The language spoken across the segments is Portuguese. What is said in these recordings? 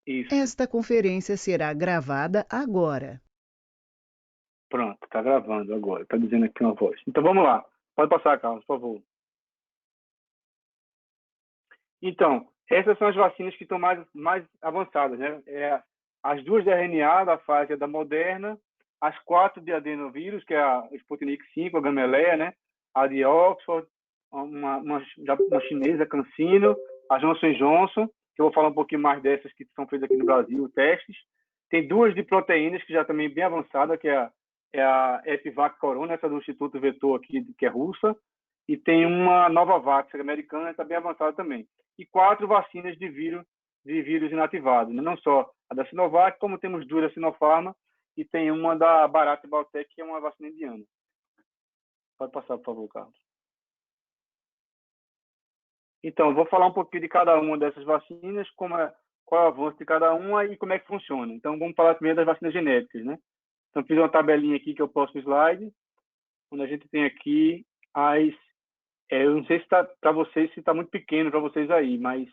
Isso. Esta conferência será gravada agora. Pronto, está gravando agora. Está dizendo aqui uma voz. Então vamos lá. Pode passar, Carlos, por favor. Então, essas são as vacinas que estão mais avançadas, né? As duas de RNA da Pfizer da Moderna, as 4 de adenovírus, que é a Sputnik 5, a Gamaleya, né? A de Oxford, uma chinesa, CanSino, a Johnson Johnson, que eu vou falar um pouquinho mais dessas que são feitas aqui no Brasil, testes. Tem duas de proteínas, que já também bem avançada, que é a Epivac Corona, essa do Instituto Vetor aqui, que é russa, e tem uma Novavax americana, que está bem avançada também. E 4 vacinas de vírus inativado, né? Não só a da Sinovac, como temos duas da Sinopharma e tem uma da Bharat Biotech, que é uma vacina indiana. Pode passar, por favor, Carlos. Então, vou falar um pouquinho de cada uma dessas vacinas, qual é o avanço de cada uma e como é que funciona. Então, vamos falar primeiro das vacinas genéticas, né? Então, fiz uma tabelinha aqui que eu posto no slide, onde a gente tem aqui eu não sei se está para vocês, se está muito pequeno para vocês aí, mas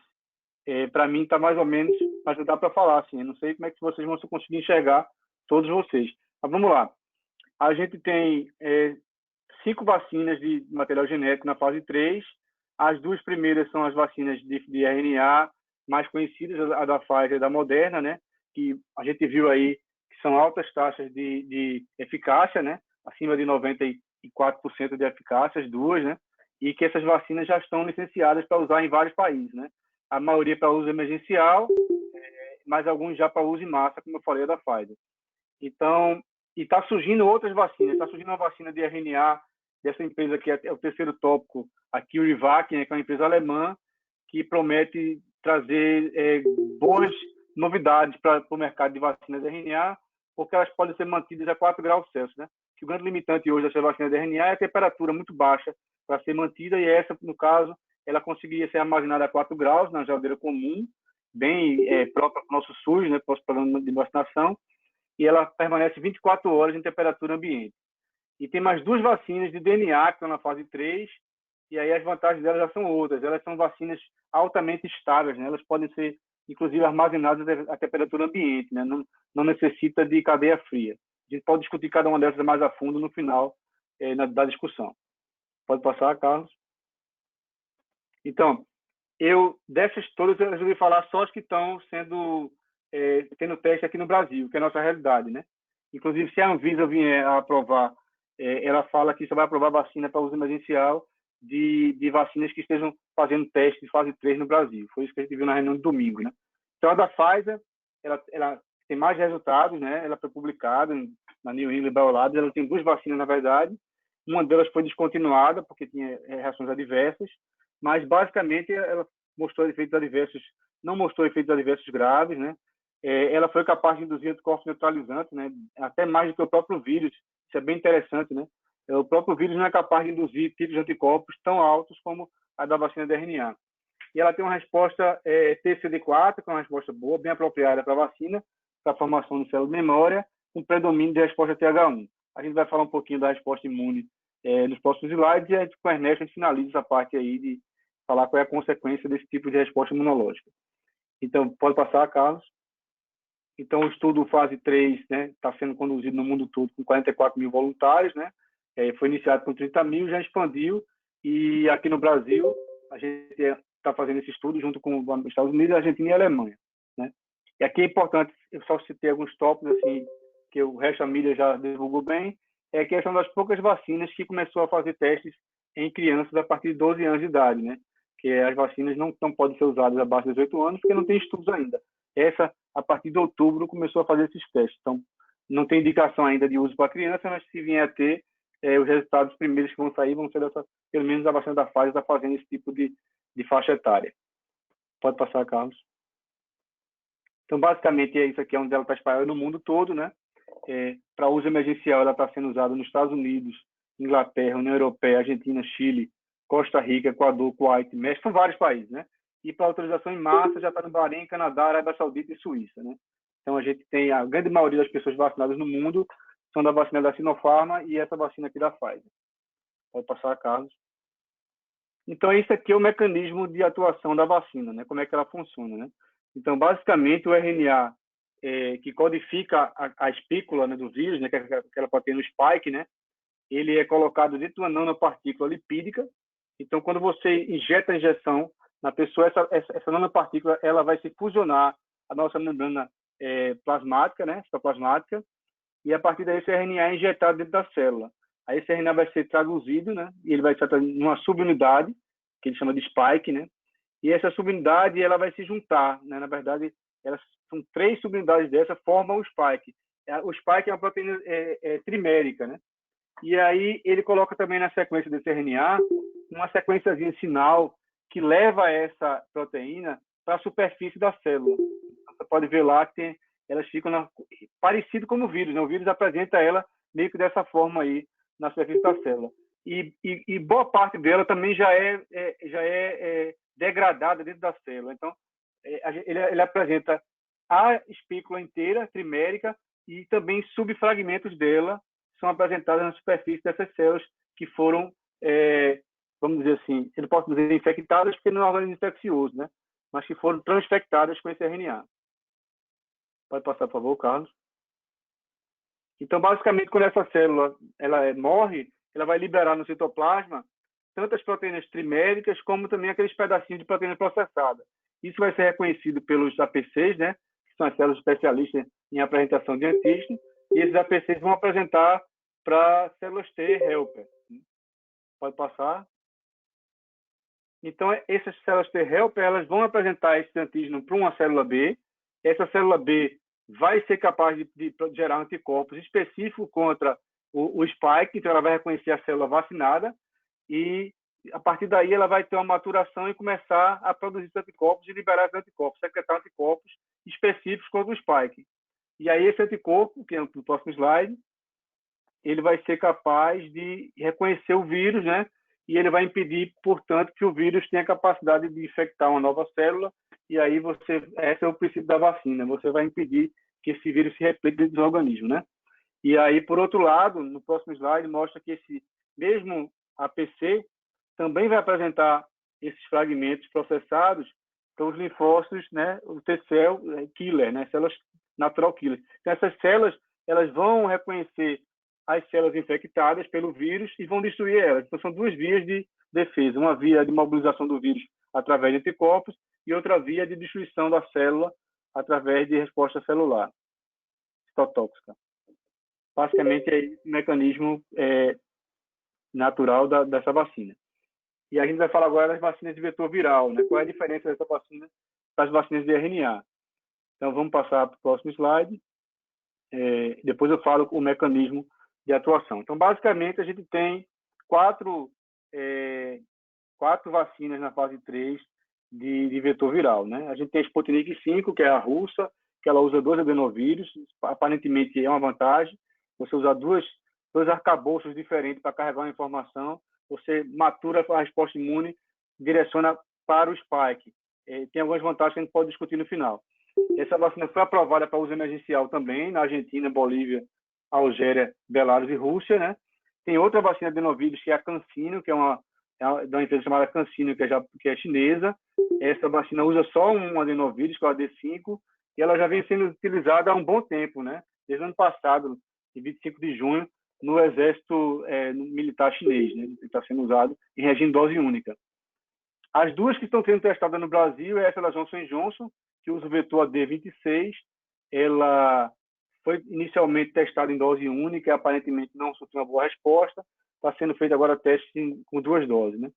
para mim está mais ou menos, mas dá para falar assim. Eu não sei como é que vocês vão conseguir enxergar, todos vocês. Mas vamos lá. A gente tem 5 vacinas de material genético na fase 3. As duas primeiras são as vacinas de RNA mais conhecidas, a da Pfizer e da Moderna, né? Que a gente viu aí que são altas taxas de eficácia, né? Acima de 94% de eficácia, as duas, né? E que essas vacinas já estão licenciadas para usar em vários países, né? A maioria para uso emergencial, mas alguns já para uso em massa, como eu falei, da Pfizer. Então, e está surgindo outras vacinas. Está surgindo uma vacina de RNA dessa empresa que é o terceiro tópico, a CureVac, né, que é uma empresa alemã, que promete trazer boas novidades para o mercado de vacinas de RNA, porque elas podem ser mantidas a 4 graus Celsius, né? Que o grande limitante hoje dessa vacina de RNA é a temperatura muito baixa para ser mantida, e essa, no caso, ela conseguiria ser armazenada a 4 graus na geladeira comum, bem própria para o nosso SUS, né, para o nosso programa de vacinação, e ela permanece 24 horas em temperatura ambiente. E tem mais duas vacinas de DNA que estão na fase 3, e aí as vantagens delas já são outras. Elas são vacinas altamente estáveis, né? Elas podem ser, inclusive, armazenadas a temperatura ambiente, né? Não necessita de cadeia fria. A gente pode discutir cada uma dessas mais a fundo no final da discussão. Pode passar, Carlos? Então, dessas todas, eu resolvi falar só as que estão tendo teste aqui no Brasil, que é a nossa realidade, né? Inclusive, se a Anvisa vier a aprovar, ela fala que só vai aprovar vacina para uso emergencial de vacinas que estejam fazendo teste de fase 3 no Brasil. Foi isso que a gente viu na reunião de domingo, né? Então, a da Pfizer, ela tem mais resultados, né? Ela foi publicada na New England Biolabs, ela tem 2 vacinas, na verdade. Uma delas foi descontinuada, porque tinha reações adversas, mas, basicamente, ela mostrou efeitos adversos, não mostrou efeitos adversos graves, né? Ela foi capaz de induzir anticorpos neutralizantes, né? Até mais do que o próprio vírus. Isso é bem interessante, né? O próprio vírus não é capaz de induzir tipos de anticorpos tão altos como a da vacina de RNA. E ela tem uma resposta TCD4, que é uma resposta boa, bem apropriada para a vacina, para a formação de células de memória, com predomínio de resposta TH1. A gente vai falar um pouquinho da resposta imune nos próximos slides, e com a Ernesto a gente finaliza essa parte aí de falar qual é a consequência desse tipo de resposta imunológica. Então, pode passar, Carlos. Então, o estudo fase 3, né, está sendo conduzido no mundo todo com 44 mil voluntários, né? Foi iniciado com 30 mil, já expandiu, e aqui no Brasil a gente está fazendo esse estudo junto com os Estados Unidos, Argentina e Alemanha, né? E aqui é importante, eu só citei alguns tópicos assim, que o resto da mídia já divulgou bem, é que essa é uma das poucas vacinas que começou a fazer testes em crianças a partir de 12 anos de idade, né? Que as vacinas não podem ser usadas abaixo de 18 anos, porque não tem estudos ainda. Essa, a partir de outubro, começou a fazer esses testes. Então, não tem indicação ainda de uso para criança, mas se vier a ter, os resultados primeiros que vão sair vão ser pelo menos a vacina da Pfizer está fazendo esse tipo de faixa etária. Pode passar, Carlos. Então, basicamente, isso aqui é onde ela está espalhada no mundo todo, né? Para uso emergencial, ela está sendo usada nos Estados Unidos, Inglaterra, União Europeia, Argentina, Chile, Costa Rica, Equador, Kuwait, México, são vários países, né? E para autorização em massa já está no Bahrein, Canadá, Arábia Saudita e Suíça, né? Então a gente tem a grande maioria das pessoas vacinadas no mundo são da vacina da Sinopharma e essa vacina aqui da Pfizer. Pode passar, Carlos. Então esse aqui é o mecanismo de atuação da vacina, né? Como é que ela funciona, né? Então, basicamente, o RNA que codifica a espícula, né, do vírus, né, que é aquela proteína spike, né, ele é colocado dentro de uma nanopartícula lipídica. Então, quando você injeta a injeção na pessoa, essa nanopartícula ela vai se fusionar à nossa membrana plasmática, né, citoplasmática, e a partir daí esse RNA é injetado dentro da célula. Aí esse RNA vai ser traduzido, né, e ele vai ser numa subunidade, que ele chama de spike, né, e essa subunidade ela vai se juntar, né, na verdade, elas são 3 subunidades dessa formam o spike. O spike é uma proteína trimérica, né? E aí ele coloca também na sequência desse RNA uma sequenciazinha sinal que leva essa proteína para a superfície da célula. Você pode ver lá que elas ficam parecido como o vírus, né? O vírus apresenta ela meio que dessa forma aí na superfície da célula. E boa parte dela também já é degradada dentro da célula. Então, ele apresenta a espícula inteira, trimérica, e também subfragmentos dela são apresentados na superfície dessas células que foram, vamos dizer assim, eu não posso dizer infectadas porque não é um organismo infeccioso, né? Mas que foram transfectadas com esse RNA. Pode passar, por favor, Carlos. Então, basicamente, quando essa célula ela morre, ela vai liberar no citoplasma tanto as proteínas triméricas como também aqueles pedacinhos de proteína processada. Isso vai ser reconhecido pelos APCs, né? Que são as células especialistas em apresentação de antígeno, e esses APCs vão apresentar para células T helper. Pode passar. Então, essas células T helper elas vão apresentar esse antígeno para uma célula B. Essa célula B vai ser capaz de gerar anticorpos específicos contra o spike, então ela vai reconhecer a célula vacinada e a partir daí ela vai ter uma maturação e começar a produzir anticorpos e liberar os anticorpos, secretar anticorpos específicos contra o spike. E aí esse anticorpo, que é no próximo slide, ele vai ser capaz de reconhecer o vírus, né? E ele vai impedir, portanto, que o vírus tenha a capacidade de infectar uma nova célula. E aí esse é o princípio da vacina. Você vai impedir que esse vírus se replique dentro do organismo, né? E aí, por outro lado, no próximo slide mostra que esse mesmo APC também vai apresentar esses fragmentos processados para os linfócitos, né? O T-cell killer, né? Células natural killer. Então, essas células elas vão reconhecer as células infectadas pelo vírus e vão destruir elas. Então, são 2 vias de defesa. Uma via de mobilização do vírus através de anticorpos e outra via de destruição da célula através de resposta celular citotóxica. Basicamente, é esse o mecanismo natural dessa vacina. E a gente vai falar agora das vacinas de vetor viral, né? Qual é a diferença dessa vacina das vacinas de RNA? Então, vamos passar para o próximo slide. Depois eu falo o mecanismo de atuação. Então, basicamente, a gente tem 4 vacinas na fase 3 de vetor viral, né? A gente tem a Sputnik V, que é a russa, que ela usa 2 adenovírus, aparentemente é uma vantagem. Você usar dois arcabouços diferentes para carregar uma informação, você matura a resposta imune, direciona para o spike. Tem algumas vantagens que a gente pode discutir no final. Essa vacina foi aprovada para uso emergencial também, na Argentina, Bolívia, Algéria, Belarus e Rússia, né? Tem outra vacina de adenovírus, que é a CanSino, que é uma empresa chamada CanSino, que é chinesa. Essa vacina usa só um adenovírus, que é o AD5, e ela já vem sendo utilizada há um bom tempo, né? Desde o ano passado, em 25 de junho, no exército militar chinês, né? Está sendo usado em regime dose única. As 2 que estão sendo testadas no Brasil é essa da Johnson & Johnson, que usa o vetor AD26. Ela foi inicialmente testada em dose única e aparentemente não surtiu uma boa resposta. Está sendo feito agora teste com 2 doses, né?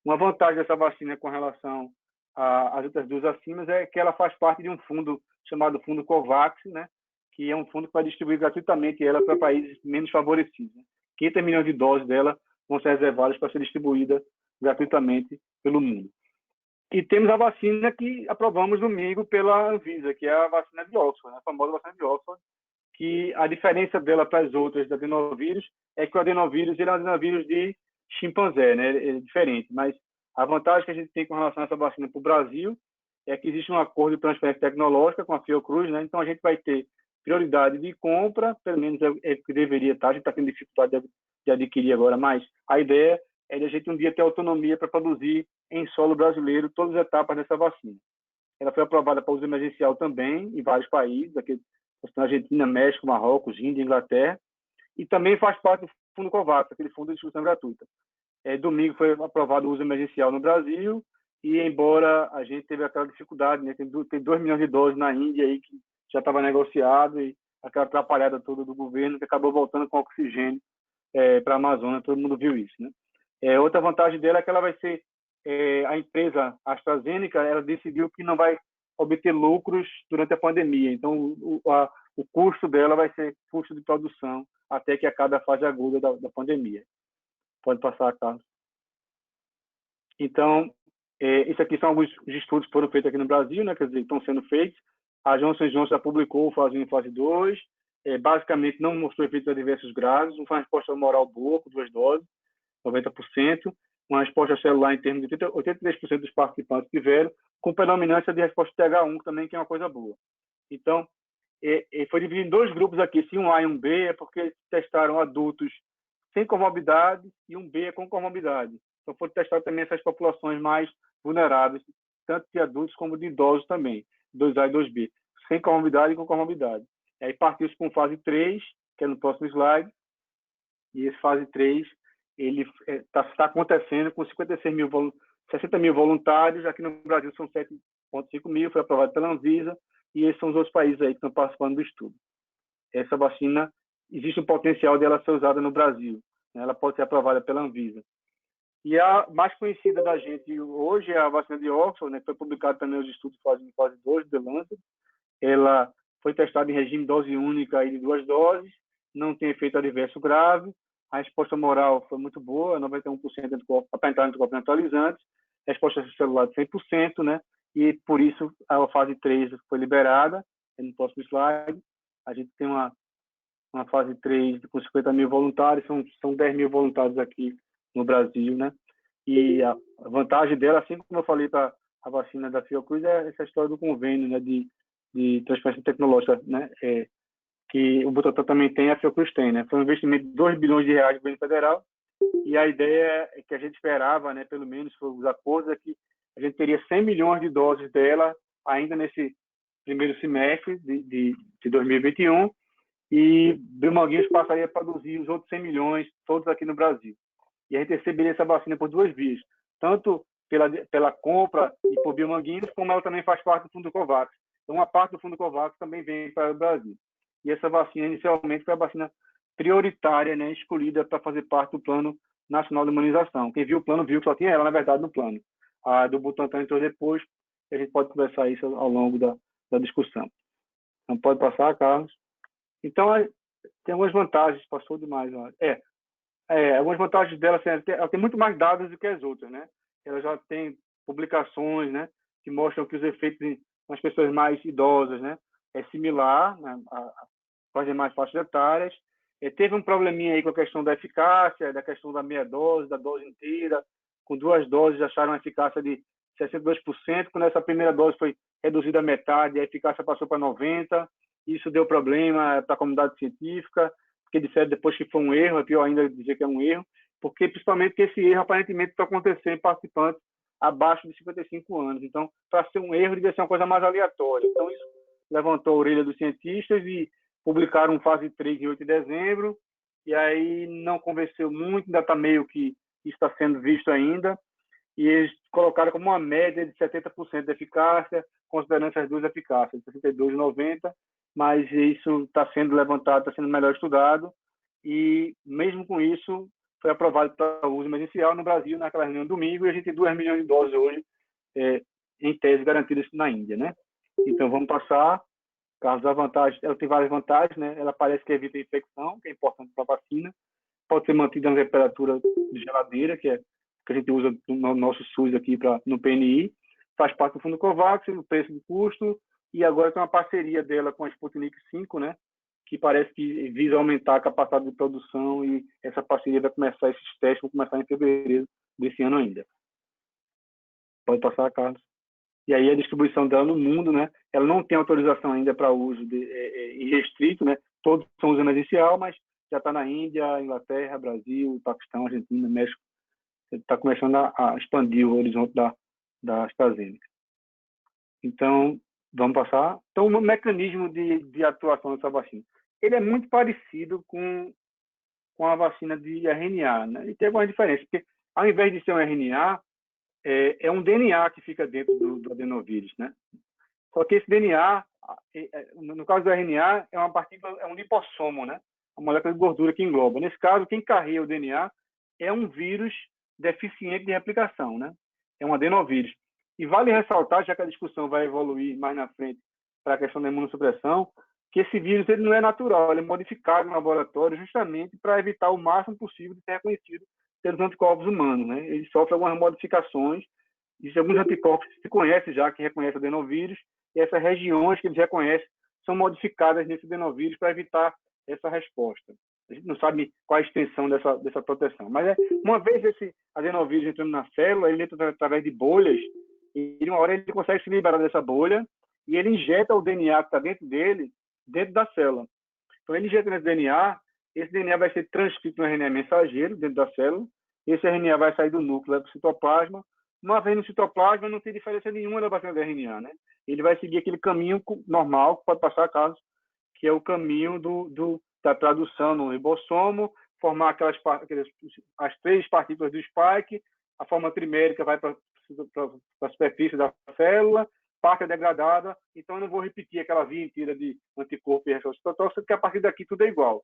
Uma vantagem dessa vacina com relação às outras 2 vacinas é que ela faz parte de um fundo chamado Fundo COVAX, né? Que é um fundo que vai distribuir gratuitamente ela para países menos favorecidos, né? 500 milhões de doses dela vão ser reservadas para ser distribuída gratuitamente pelo mundo. E temos a vacina que aprovamos domingo pela Anvisa, que é a vacina de Oxford, a famosa vacina de Oxford, que a diferença dela para as outras do adenovírus é que o adenovírus ele é um adenovírus de chimpanzé, né? Ele é diferente, mas a vantagem que a gente tem com relação a essa vacina para o Brasil é que existe um acordo de transferência tecnológica com a Fiocruz, né? Então a gente vai ter prioridade de compra, pelo menos é o que deveria estar, a gente está tendo dificuldade de adquirir agora, mas a ideia é de a gente um dia ter autonomia para produzir em solo brasileiro todas as etapas dessa vacina. ela foi aprovada para uso emergencial também em vários países, aqui na Argentina, México, Marrocos, Índia, Inglaterra, e também faz parte do Fundo COVAX, aquele fundo de distribuição gratuita. Domingo foi aprovado o uso emergencial no Brasil, e embora a gente teve aquela dificuldade, né, tem 2 milhões de doses na Índia aí que já estava negociado, e aquela atrapalhada toda do governo que acabou voltando com oxigênio para a Amazônia, todo mundo viu isso, né? Outra vantagem dela é que ela vai ser, a empresa AstraZeneca, ela decidiu que não vai obter lucros durante a pandemia, então o custo dela vai ser custo de produção até que acabe a fase aguda da pandemia. Pode passar, Carlos. Então, isso aqui são alguns estudos que foram feitos aqui no Brasil, né? Quer dizer, estão sendo feitos. A Johnson Johnson já publicou fase 1 e fase 2. Basicamente, não mostrou efeitos adversos graves. Não foi uma resposta moral boa, com 2 doses, 90%. Uma resposta celular em termos de 83% dos participantes tiveram, com predominância de resposta TH1 também, que é uma coisa boa. Então, foi dividido em 2 grupos aqui, se um A e um B, é porque testaram adultos sem comorbidade e um B com comorbidade. Então, foram testadas também essas populações mais vulneráveis, tanto de adultos como de idosos também, 2A e 2B, sem comorbidade e com comorbidade. E aí partiu-se com fase 3, que é no próximo slide, e esse fase 3 ele está acontecendo com 60 mil voluntários, aqui no Brasil são 7,5 mil, foi aprovado pela Anvisa, e esses são os outros países aí que estão participando do estudo. Essa vacina, existe o potencial dela ser usada no Brasil, né? Ela pode ser aprovada pela Anvisa. E a mais conhecida da gente hoje é a vacina de Oxford, né, que foi publicada também os estudos em fase 2 do The Lancet. Ela foi testada em regime dose única e de 2 doses, não tem efeito adverso grave, a resposta moral foi muito boa, 91% anticorpos neutralizantes, resposta celular de 100%, né, e por isso a fase 3 foi liberada. No próximo slide, a gente tem uma fase 3 com 50 mil voluntários, são 10 mil voluntários aqui no Brasil, né? E a vantagem dela, assim como eu falei para a vacina da Fiocruz, é essa história do convênio, né, de transferência tecnológica, né, que o Butantan também tem, a Fiocruz tem, né? Foi um investimento de 2 bilhões de reais do governo federal, e a ideia é que a gente esperava, né, pelo menos os acordos, é que a gente teria 100 milhões de doses dela ainda nesse primeiro semestre de 2021, e Brumadinho passaria a produzir os outros 100 milhões, todos aqui no Brasil. E a gente receberia essa vacina por 2 vias, tanto pela compra e por Biomanguinhos, como ela também faz parte do Fundo COVAX. Então, uma parte do Fundo COVAX também vem para o Brasil. E essa vacina, inicialmente, foi a vacina prioritária, né, escolhida para fazer parte do Plano Nacional de Imunização. Quem viu o plano viu que só tinha ela, na verdade, no plano. A do Butantan entrou depois, e a gente pode conversar isso ao longo da discussão. Então, pode passar, Carlos. Então, tem algumas vantagens, passou demais. Algumas vantagens dela, assim, ela tem muito mais dados do que as outras, né? Ela já tem publicações, né, que mostram que os efeitos nas pessoas mais idosas, né, é similar, né, com as demais faixas etárias. Teve um probleminha aí com a questão da eficácia, da questão da meia dose, da dose inteira. Com 2 doses acharam uma eficácia de 62%, quando essa primeira dose foi reduzida à metade, a eficácia passou para 90%. Isso deu problema para a comunidade científica, porque disseram depois que foi um erro, é pior ainda dizer que é um erro, porque principalmente que esse erro aparentemente está acontecendo em participantes abaixo de 55 anos. Então, para ser um erro, devia ser uma coisa mais aleatória. Então, isso levantou a orelha dos cientistas e publicaram fase 3 em 8 de dezembro, e aí não convenceu muito, ainda está meio que isso está sendo visto ainda, e eles colocaram como uma média de 70% de eficácia, considerando essas duas eficácias, 62 e 90%, mas isso está sendo levantado, está sendo melhor estudado, e mesmo com isso foi aprovado para uso emergencial no Brasil naquela reunião domingo, e a gente tem 2 milhões de doses hoje, em tese, garantidas na Índia, né? Então, vamos passar. Carlos, a vantagem, ela tem várias vantagens, né? Ela parece que evita a infecção, que é importante para a vacina, pode ser mantida na temperatura de geladeira, que a gente usa no nosso SUS aqui no PNI, faz parte do Fundo COVAX, o preço do custo, e agora tem uma parceria dela com a Sputnik 5, né, que parece que visa aumentar a capacidade de produção, e essa parceria vai começar, esses testes vão começar em fevereiro desse ano ainda. Pode passar, Carlos. E aí a distribuição dela no mundo, né, ela não tem autorização ainda para uso irrestrito, né, todos são uso emergencial, mas já está na Índia, Inglaterra, Brasil, Paquistão, Argentina, México. Está começando a expandir o horizonte da AstraZeneca. Então, vamos passar. Então, o mecanismo de atuação dessa vacina, ele é muito parecido com a vacina de RNA, né? E tem alguma diferença, porque ao invés de ser um RNA, é um DNA que fica dentro do adenovírus, né? Só que esse DNA, no caso do RNA, é uma partícula, é um lipossomo, né? A molécula de gordura que engloba. Nesse caso, quem carrega o DNA é um vírus deficiente de replicação, né? É um adenovírus. E vale ressaltar, já que a discussão vai evoluir mais na frente para a questão da imunossupressão, que esse vírus ele não é natural, ele é modificado no laboratório justamente para evitar o máximo possível de ser reconhecido pelos anticorpos humanos, né? Ele sofre algumas modificações. Existem alguns anticorpos que se conhece já, que reconhecem o adenovírus, e essas regiões que eles reconhecem são modificadas nesse adenovírus para evitar essa resposta. A gente não sabe qual a extensão dessa proteção. Mas, uma vez esse adenovírus entrando na célula, ele entra através de bolhas, e uma hora ele consegue se liberar dessa bolha, e ele injeta o DNA que está dentro dele, dentro da célula. Então, ele injeta nesse DNA, esse DNA vai ser transcrito no RNA mensageiro, dentro da célula, esse RNA vai sair do núcleo, vai para o citoplasma. Uma vez no citoplasma, não tem diferença nenhuma da vacina do RNA, né? Ele vai seguir aquele caminho normal que pode passar caso, que é o caminho da tradução no ribossomo, formar as 3 partículas do spike, a forma trimérica vai para a superfície da célula, parte é degradada, então eu não vou repetir aquela via inteira de anticorpo e resposta citotrófica, porque a partir daqui tudo é igual.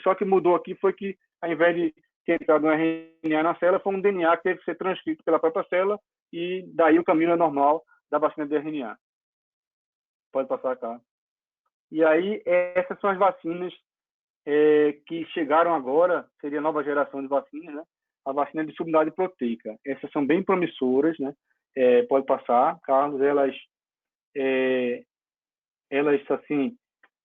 Só que mudou aqui foi que, ao invés de ter entrado um RNA na célula, foi um DNA que teve que ser transcrito pela própria célula, e daí o caminho é normal da vacina de RNA. Pode passar cá. E aí, essas são as vacinas que chegaram agora, seria a nova geração de vacinas, né? A vacina de subunidade proteica. Essas são bem promissoras, né? Pode passar, Carlos, elas assim,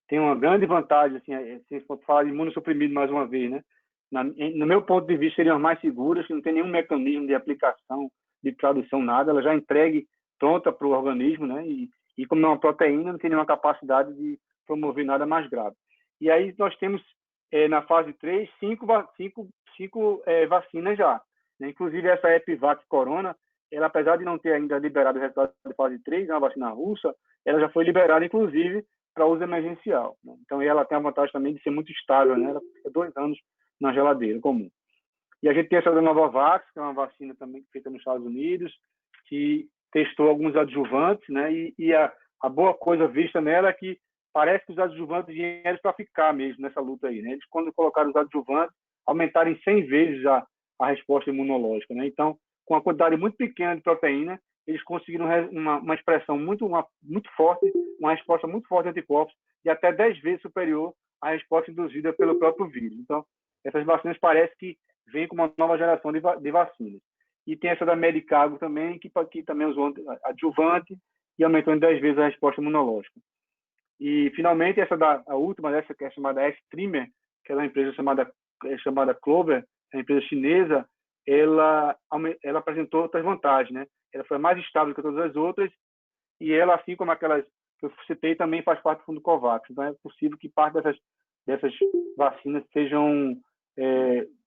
têm uma grande vantagem, assim, se for falar de imunossuprimido mais uma vez, né? No meu ponto de vista, seriam as mais seguras, que não tem nenhum mecanismo de aplicação, de tradução, nada, ela já entregue pronta para o organismo, né? E como é uma proteína, não tem nenhuma capacidade de promover nada mais grave. E aí nós temos, na fase 3, cinco vacinas já, né? Inclusive essa Epivac Corona, ela, apesar de não ter ainda liberado o resultado da fase 3, uma vacina russa, ela já foi liberada, inclusive, para uso emergencial, né? Então ela tem a vantagem também de ser muito estável, né? Ela fica 2 anos na geladeira comum. E a gente tem essa da Novavax, que é uma vacina também feita nos Estados Unidos, que testou alguns adjuvantes, né? E a boa coisa vista nela é que parece que os adjuvantes vieram para ficar mesmo nessa luta aí, né? Eles, quando colocaram os adjuvantes, aumentaram em 100 vezes a resposta imunológica, né? Então, com uma quantidade muito pequena de proteína, eles conseguiram uma expressão muito forte, uma resposta muito forte de anticorpos, de até 10 vezes superior à resposta induzida pelo próprio vírus. Então, essas vacinas parece que vêm com uma nova geração de vacinas. E tem essa da Medicago também, que também usou adjuvante e aumentou em 10 vezes a resposta imunológica. E, finalmente, a última dessa, que é chamada X-Trimer, que é uma empresa chamada Clover, a empresa chinesa, ela apresentou outras vantagens, né? Ela foi mais estável que todas as outras, e ela, assim como aquelas que eu citei, também faz parte do fundo COVAX. Então, é possível que parte dessas vacinas sejam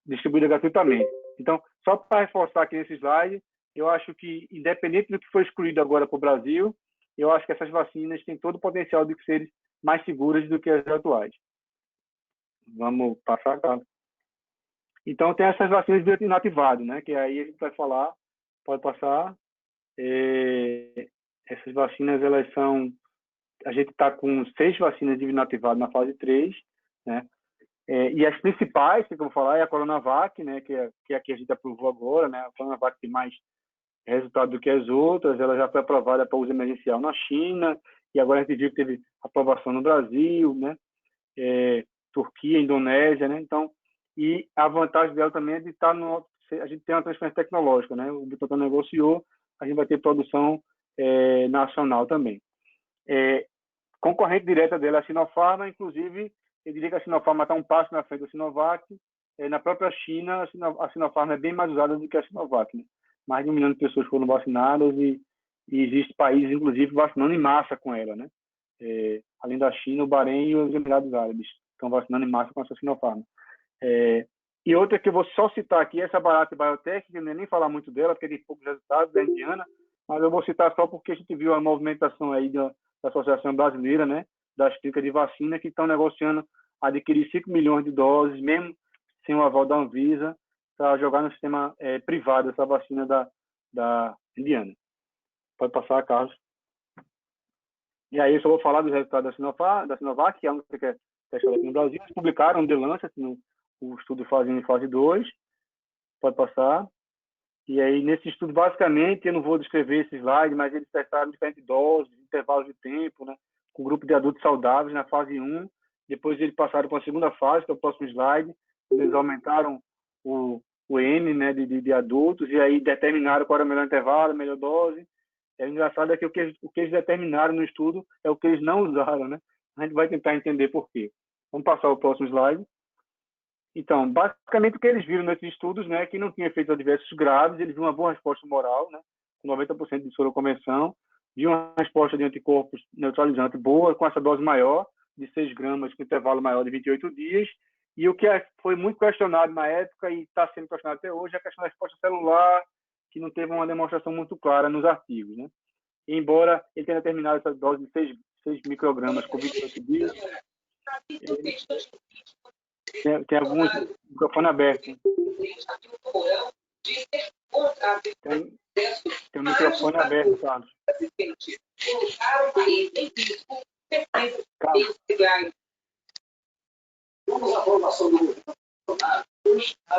distribuídas gratuitamente. Então, só para reforçar aqui nesse slide, eu acho que, independente do que foi excluído agora para o Brasil, eu acho que essas vacinas têm todo o potencial de serem mais seguras do que as atuais. Vamos passar, tá? Então, tem essas vacinas de inativado, né? Que aí a gente vai falar, pode passar. Essas vacinas, elas são... A gente está com 6 vacinas de inativado na fase 3, né? E as principais, que eu vou falar, é a Coronavac, né? Que é a que a gente aprovou agora, né? A Coronavac tem mais resultado do que as outras, ela já foi aprovada para uso emergencial na China, e agora a gente viu que teve aprovação no Brasil, né? Turquia, Indonésia, né? Então, e a vantagem dela também é de estar a gente tem uma transferência tecnológica, né? O Butantan negociou, a gente vai ter produção nacional também. Concorrente direta dela é a Sinopharm, inclusive, eu diria que a Sinopharm está um passo na frente da Sinovac. Na própria China, a Sinopharm é bem mais usada do que a Sinovac, né? Mais de 1 milhão de pessoas foram vacinadas e existe países, inclusive, vacinando em massa com ela, né? Além da China, o Bahrein e os Emirados Árabes estão vacinando em massa com essa Sinopharm. E outra que eu vou só citar aqui, essa Bharat Biotech, que eu nem falar muito dela, porque tem poucos resultados, da indiana, mas eu vou citar só porque a gente viu a movimentação aí da Associação Brasileira, né, das clínicas de vacina, que estão negociando adquirir 5 milhões de doses, mesmo sem o aval da Anvisa, para jogar no sistema privado essa vacina da Indiana. Pode passar, Carlos. E aí eu só vou falar dos resultados da Sinovac, que é uma que é testada aqui no Brasil. Eles publicaram The Lancet, o estudo em fase 2. Pode passar. E aí, nesse estudo, basicamente, eu não vou descrever esse slide, mas eles testaram diferentes doses, intervalos de tempo, né, com um grupo de adultos saudáveis na fase 1. Depois eles passaram para a segunda fase, que é o próximo slide. Eles aumentaram o N, né, de adultos, e aí determinaram qual era o melhor intervalo, a melhor dose. O engraçado é que o que eles determinaram no estudo é o que eles não usaram, né? A gente vai tentar entender por quê. Vamos passar o próximo slide. Então, basicamente, o que eles viram nesses estudos, né, que não tinha efeitos adversos graves, eles viram uma boa resposta moral, né, com 90% de soroconversão, viram uma resposta de anticorpos neutralizante boa, com essa dose maior, de 6 gramas, com intervalo maior de 28 dias, e o que foi muito questionado na época e está sendo questionado até hoje é a questão da resposta celular, que não teve uma demonstração muito clara nos artigos, né. E, embora ele tenha determinado essa dose de 6 microgramas com 28 dias, tem alguns microfone aberto. Tem um microfone aberto, Carlos. Carlos. Vamos à aprovação do governo Bolsonaro.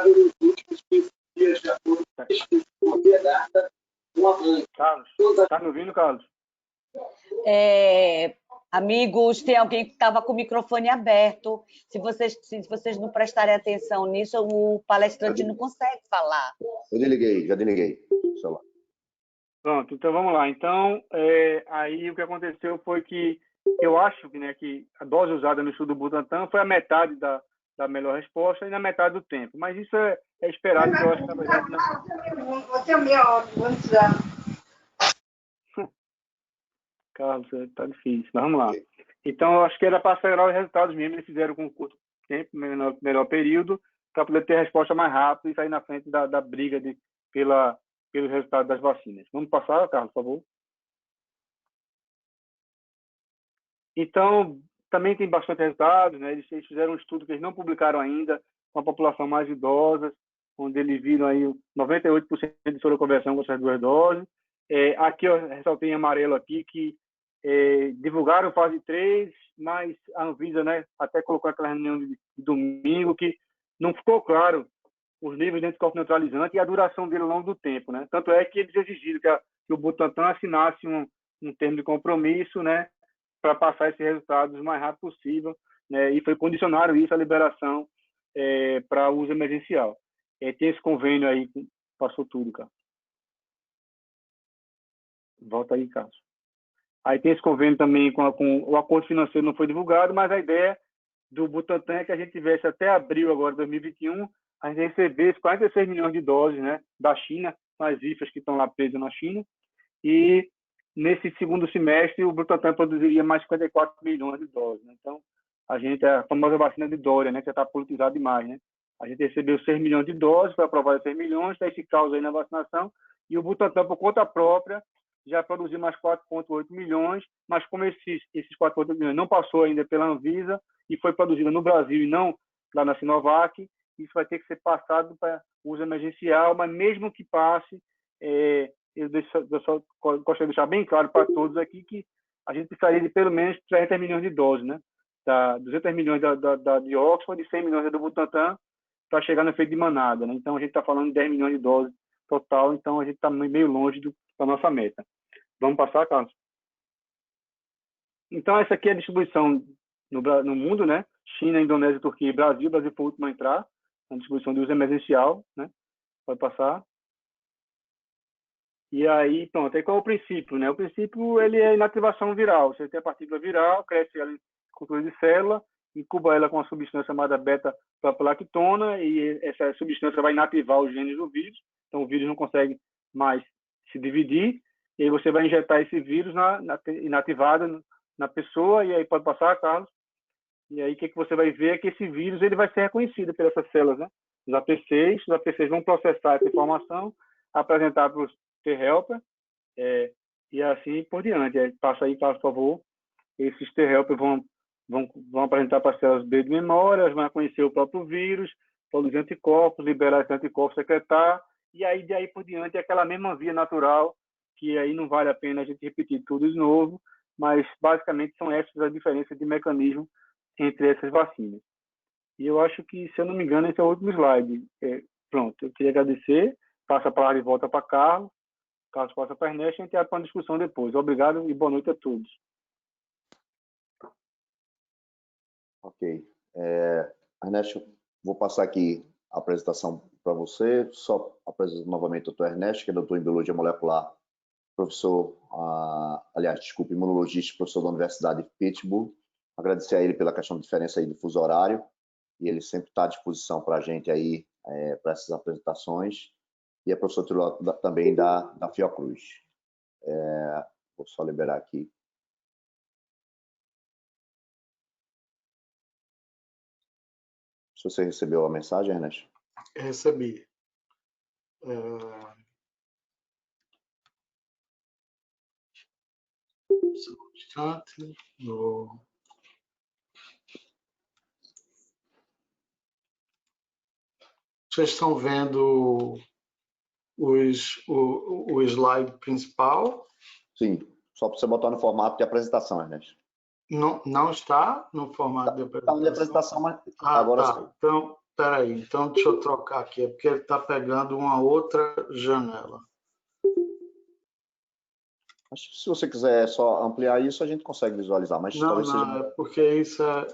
Nos últimos 15 dias de acordo com a data do avanço. Carlos, está me ouvindo, Carlos? Amigos, tem alguém que estava com o microfone aberto. Se vocês não prestarem atenção nisso, o palestrante não consegue falar. Eu já desliguei o celular. Pronto, então vamos lá. Então, aí o que aconteceu foi que eu acho que, né, que a dose usada no estudo do Butantan foi a metade da melhor resposta e na metade do tempo. Mas isso é esperado, que eu acho que na verdade não. Você é meia hora, vamos usar. Carlos, tá difícil. Mas vamos lá. Então, eu acho que era para acelerar os resultados mesmo. Eles fizeram com curto tempo, melhor período, para poder ter a resposta mais rápida e sair na frente da briga pelos resultados das vacinas. Vamos passar, Carlos, por favor. Então, também tem bastante resultados, né? Eles fizeram um estudo que eles não publicaram ainda, com a população mais idosa, onde eles viram aí 98% de soroconversão com essas 2 doses. Aqui eu ressaltei em amarelo aqui que divulgaram fase 3, mas a Anvisa, né, até colocou aquela reunião de domingo que não ficou claro os níveis de anticorpo neutralizante e a duração dele ao longo do tempo, né? Tanto é que eles exigiram que o Butantan assinasse um termo de compromisso, né, para passar esses resultados o mais rápido possível, né, e foi condicionado isso à liberação para uso emergencial. Tem esse convênio aí, passou tudo, cara. Volta aí, Carlos. Aí tem esse convênio também com o acordo financeiro, não foi divulgado, mas a ideia do Butantan é que a gente tivesse até abril agora de 2021, a gente recebesse 46 milhões de doses, né, da China, as IFAs que estão lá presas na China, e nesse segundo semestre o Butantan produziria mais 54 milhões de doses, né? Então, a famosa vacina de Dória, né, que já está politizada demais, né? A gente recebeu 6 milhões de doses, foi aprovado 6 milhões, está esse caos aí na vacinação, e o Butantan, por conta própria, já produziu mais 4,8 milhões, mas como esses 4,8 milhões não passou ainda pela Anvisa e foi produzido no Brasil e não lá na Sinovac, isso vai ter que ser passado para uso emergencial, mas mesmo que passe, eu só gostaria de deixar bem claro para todos aqui que a gente precisaria de pelo menos 300 milhões de doses, né? 200 milhões de Oxford e 100 milhões do Butantan para chegar no efeito de manada, né? Então, a gente está falando de 10 milhões de doses total, então a gente está meio longe da nossa meta. Vamos passar, Carlos? Então, essa aqui é a distribuição no mundo, né? China, Indonésia, Turquia e Brasil. O Brasil foi o último a entrar na distribuição de uso emergencial, né? Pode passar. E aí, pronto. Aí qual é o princípio, né? O princípio, ele é inativação viral. Você tem a partícula viral, cresce ela em cultura de célula, incuba ela com uma substância chamada beta-plaquetona e essa substância vai inativar os genes do vírus. Então, o vírus não consegue mais se dividir. E aí você vai injetar esse vírus inativado na pessoa, e aí pode passar, Carlos. E aí o que você vai ver é que esse vírus ele vai ser reconhecido pelas células, né? Os APCs vão processar essa informação, apresentar para os T-helper, e assim por diante. Passa aí, por favor. Esses T-helpers vão apresentar para as células B de memória, vão conhecer o próprio vírus, produzir anticorpos, liberar esses anticorpos, secretar, e aí de aí por diante é aquela mesma via natural, que aí não vale a pena a gente repetir tudo de novo, mas basicamente são essas as diferenças de mecanismo entre essas vacinas. E eu acho que, se eu não me engano, esse é o último slide. Pronto, eu queria agradecer, passo a palavra de volta para Carlos passa para a Ernesto, e a gente abre para uma discussão depois. Obrigado e boa noite a todos. Ok. Ernesto, vou passar aqui a apresentação para você. Só apresento novamente o Dr. Ernesto, que é doutor em Biologia Molecular, professor, imunologista, professor da Universidade de Pittsburgh. Agradecer a ele pela questão de diferença aí do fuso horário, e ele sempre está à disposição para a gente aí, para essas apresentações. E é professor também da Fiocruz. Vou só liberar aqui. Se você recebeu a mensagem, Ernesto? Recebi. Só um instante. Vocês estão vendo o slide principal? Sim. Só para você botar no formato de apresentação, Ernesto. Não está no formato de apresentação? Está na apresentação, mas agora tá. Sim. Então, peraí. Então, deixa eu trocar aqui. É porque ele está pegando uma outra janela. Acho que se você quiser só ampliar isso, a gente consegue visualizar. Mas não, talvez seja... é porque isso é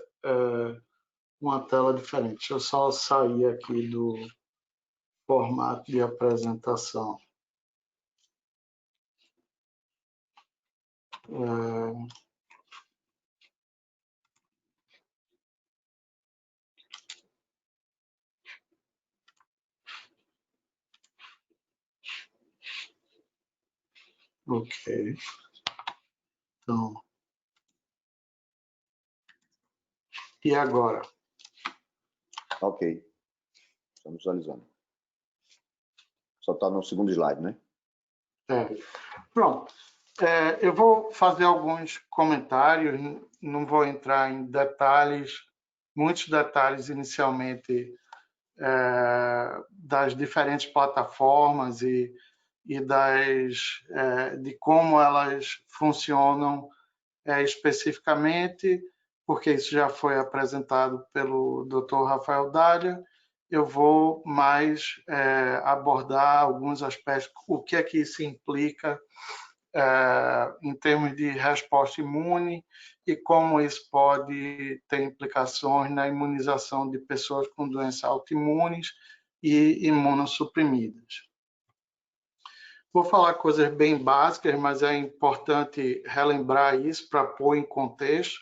uma tela diferente. Deixa eu só sair aqui do formato de apresentação. Ok. Então. E agora? Ok. Estamos visualizando. Só está no segundo slide, né? Pronto. Eu vou fazer alguns comentários, não vou entrar em detalhes, muitos detalhes inicialmente das diferentes plataformas e de como elas funcionam especificamente, porque isso já foi apresentado pelo Dr. Rafael Dália. Eu vou mais abordar alguns aspectos, o que é que isso implica em termos de resposta imune e como isso pode ter implicações na imunização de pessoas com doenças autoimunes e imunossuprimidas. Vou falar coisas bem básicas, mas é importante relembrar isso para pôr em contexto,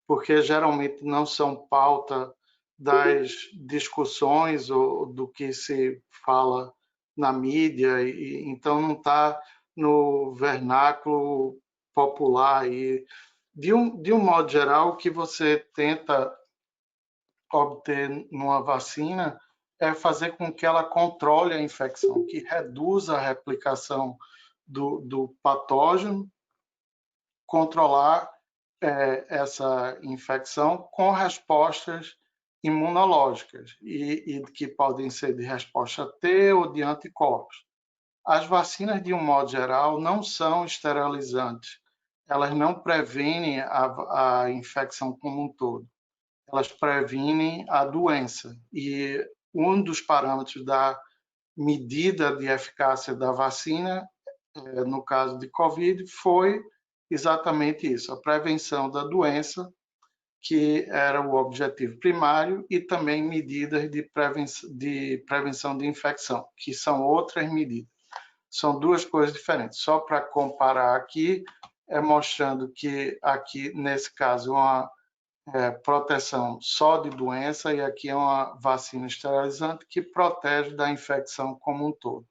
porque geralmente não são pauta das discussões ou do que se fala na mídia, e então não está no vernáculo popular. E, de um modo geral, o que você tenta obter numa vacina é fazer com que ela controle a infecção, que reduza a replicação do patógeno, controlar essa infecção com respostas imunológicas e que podem ser de resposta T ou de anticorpos. As vacinas, de um modo geral, não são esterilizantes. Elas não previnem a infecção como um todo. Elas previnem a doença. E um dos parâmetros da medida de eficácia da vacina, no caso de Covid, foi exatamente isso, a prevenção da doença, que era o objetivo primário, e também medidas de prevenção de infecção, que são outras medidas. São duas coisas diferentes. Só para comparar aqui, mostrando que aqui, nesse caso, uma proteção só de doença, e aqui é uma vacina esterilizante que protege da infecção como um todo.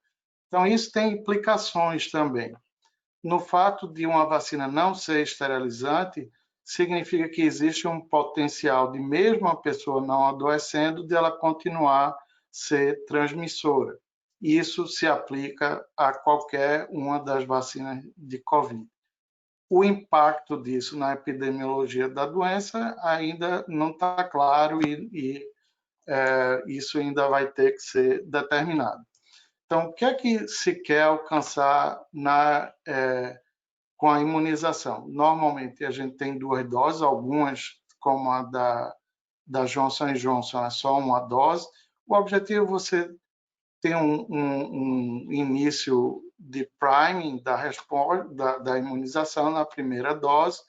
Então, isso tem implicações também. No fato de uma vacina não ser esterilizante, significa que existe um potencial de, mesmo a pessoa não adoecendo, de ela continuar a ser transmissora. Isso se aplica a qualquer uma das vacinas de Covid. O impacto disso na epidemiologia da doença ainda não está claro e isso ainda vai ter que ser determinado. Então, o que é que se quer alcançar com a imunização? Normalmente, a gente tem 2 doses, algumas, como a da Johnson & Johnson, é só 1 dose. O objetivo é você ter um início de priming da resposta da imunização na primeira dose,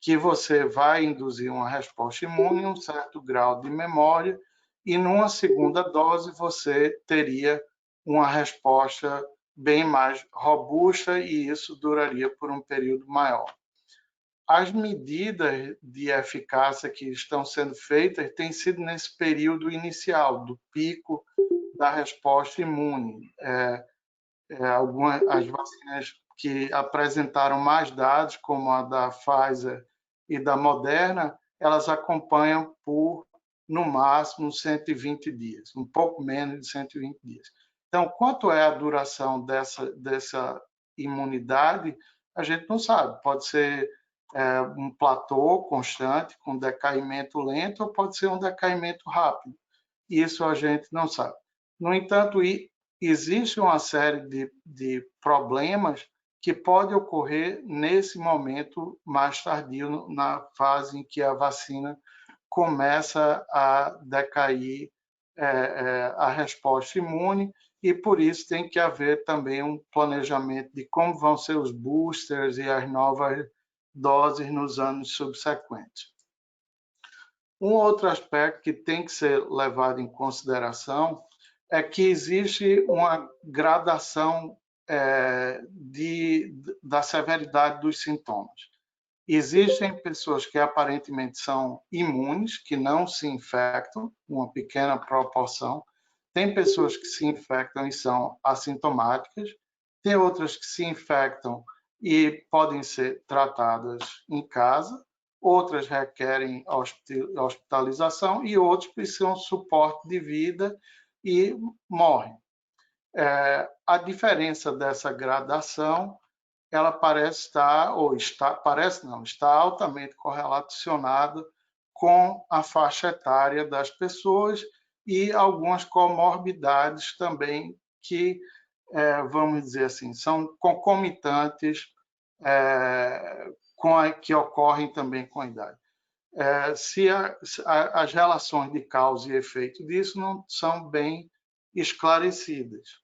que você vai induzir uma resposta imune, um certo grau de memória, e numa segunda dose você teria uma resposta bem mais robusta e isso duraria por um período maior. As medidas de eficácia que estão sendo feitas têm sido nesse período inicial, do pico da resposta imune. As vacinas que apresentaram mais dados, como a da Pfizer e da Moderna, elas acompanham por, no máximo, 120 dias, um pouco menos de 120 dias. Então, quanto é a duração dessa imunidade, a gente não sabe. Pode ser um platô constante, com decaimento lento, ou pode ser um decaimento rápido. Isso a gente não sabe. No entanto, existe uma série de problemas que pode ocorrer nesse momento mais tardio, na fase em que a vacina começa a decair a resposta imune, e por isso tem que haver também um planejamento de como vão ser os boosters e as novas doses nos anos subsequentes. Um outro aspecto que tem que ser levado em consideração é que existe uma gradação da severidade dos sintomas. Existem pessoas que aparentemente são imunes, que não se infectam, uma pequena proporção. Tem pessoas que se infectam e são assintomáticas. Tem outras que se infectam e podem ser tratadas em casa. Outras requerem hospitalização e outros precisam de suporte de vida e morrem. A diferença dessa gradação, ela parece estar, está altamente correlacionada com a faixa etária das pessoas e algumas comorbidades também que, vamos dizer assim, são concomitantes que ocorrem também com a idade. As relações de causa e efeito disso não são bem esclarecidas.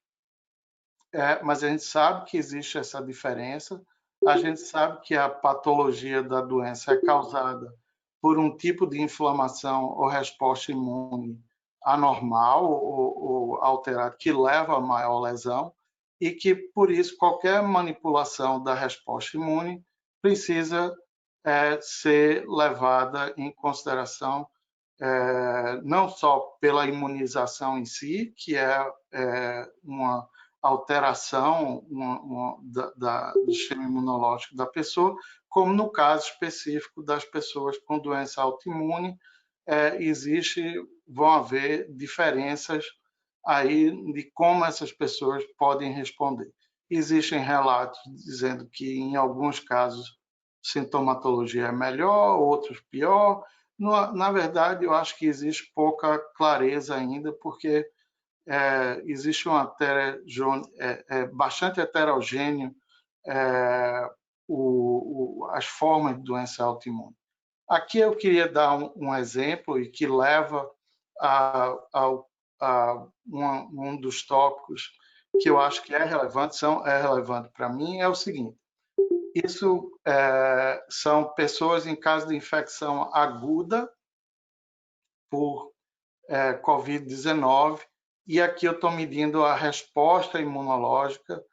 Mas a gente sabe que existe essa diferença, a gente sabe que a patologia da doença é causada por um tipo de inflamação ou resposta imune anormal ou alterada, que leva a maior lesão, e que, por isso, qualquer manipulação da resposta imune precisa ser levada em consideração não só pela imunização em si, que é uma alteração do sistema imunológico da pessoa, como no caso específico das pessoas com doença autoimune, vão haver diferenças aí de como essas pessoas podem responder. Existem relatos dizendo que, em alguns casos, sintomatologia é melhor, outros pior. Na verdade, eu acho que existe pouca clareza ainda, porque existe bastante heterogêneo as formas de doença autoimune. Aqui eu queria dar um exemplo e que leva a um dos tópicos que eu acho que é relevante para mim, é o seguinte: isso são pessoas em caso de infecção aguda por Covid-19, e aqui eu estou medindo a resposta imunológica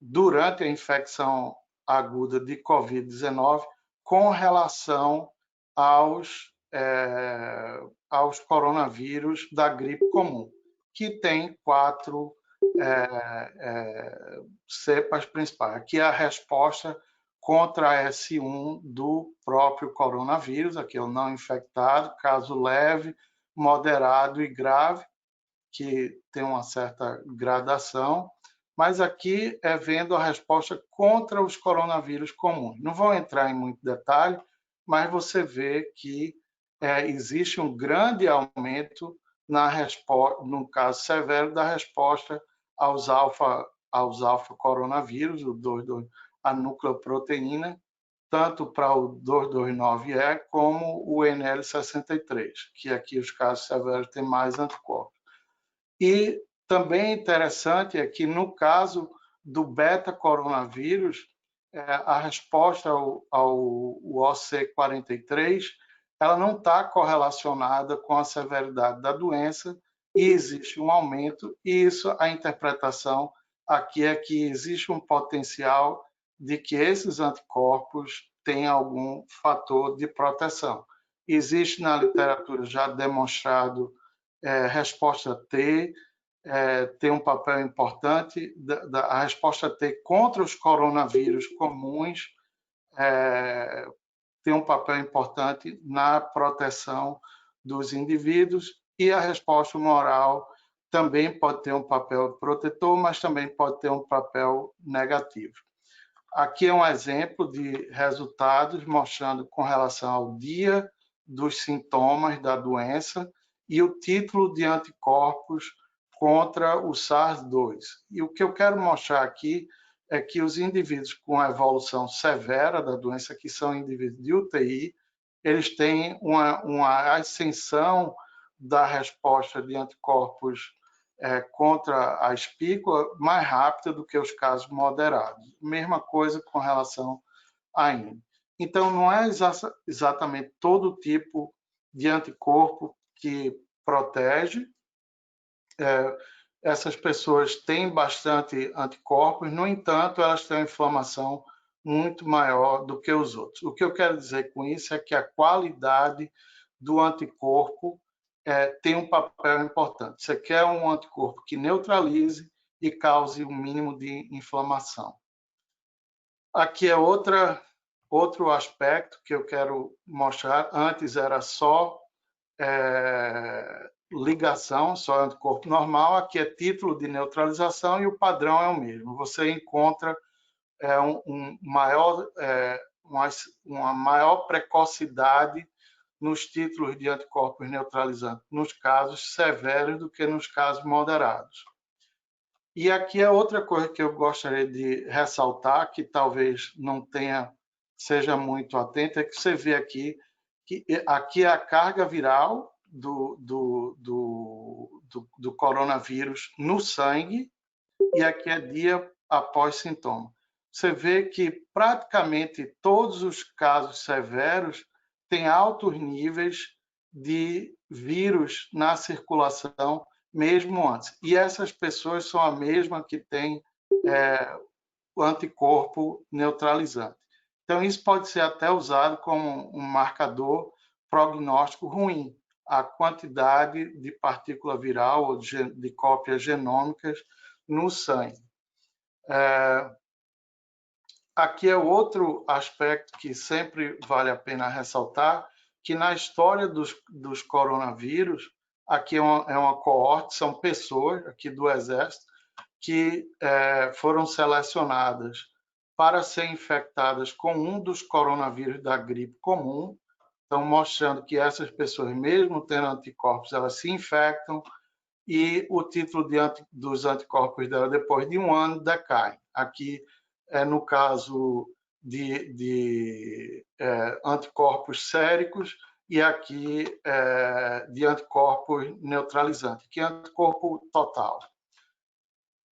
durante a infecção aguda de Covid-19 com relação aos coronavírus da gripe comum, que tem 4 cepas principais. Aqui é a resposta contra a S1 do próprio coronavírus, aqui é o não infectado, caso leve, moderado e grave. que tem uma certa gradação, mas aqui é vendo a resposta contra os coronavírus comuns. Não vou entrar em muito detalhe, mas você vê que existe um grande aumento na resposta, no caso severo, da resposta aos alfa-coronavírus, a nucleoproteína, tanto para o 229E como o NL63, que aqui os casos severos têm mais anticorpos. E também interessante é que, no caso do beta-coronavírus, a resposta ao OC43 ela não está correlacionada com a severidade da doença e existe um aumento, e isso, a interpretação aqui é que existe um potencial de que esses anticorpos têm algum fator de proteção. Existe na literatura já demonstrado resposta T, tem um papel importante, a resposta T contra os coronavírus comuns tem um papel importante na proteção dos indivíduos, e a resposta humoral também pode ter um papel protetor, mas também pode ter um papel negativo. Aqui é um exemplo de resultados mostrando com relação ao dia dos sintomas da doença e o título de anticorpos contra o SARS-2. E o que eu quero mostrar aqui é que os indivíduos com a evolução severa da doença, que são indivíduos de UTI, eles têm uma ascensão da resposta de anticorpos contra a espícula mais rápida do que os casos moderados. Mesma coisa com relação à INE. Então, não é exatamente todo tipo de anticorpo que protege. Essas pessoas têm bastante anticorpos, no entanto, elas têm uma inflamação muito maior do que os outros. O que eu quero dizer com isso é que a qualidade do anticorpo tem um papel importante. Você quer um anticorpo que neutralize e cause o mínimo de inflamação. Aqui é outro aspecto que eu quero mostrar. Antes era só ligação, só anticorpo normal. Aqui é título de neutralização e o padrão é o mesmo. Você encontra uma maior precocidade nos títulos de anticorpos neutralizantes, nos casos severos do que nos casos moderados. E aqui é outra coisa que eu gostaria de ressaltar, que talvez não seja muito atento, é que você vê aqui que aqui é a carga viral do coronavírus no sangue, e aqui é dia após sintoma. Você vê que praticamente todos os casos severos têm altos níveis de vírus na circulação, mesmo antes. E essas pessoas são a mesma que têm o anticorpo neutralizante. Então, isso pode ser até usado como um marcador prognóstico ruim, a quantidade de partícula viral ou de cópias genômicas no sangue. Aqui é outro aspecto que sempre vale a pena ressaltar, que na história dos coronavírus, aqui é uma coorte, são pessoas aqui do Exército que foram selecionadas para ser infectadas com um dos coronavírus da gripe comum, então mostrando que essas pessoas, mesmo tendo anticorpos, elas se infectam, e o título dos anticorpos dela depois de um ano decai. Aqui no caso de anticorpos séricos, e aqui de anticorpos neutralizantes, que é anticorpo total.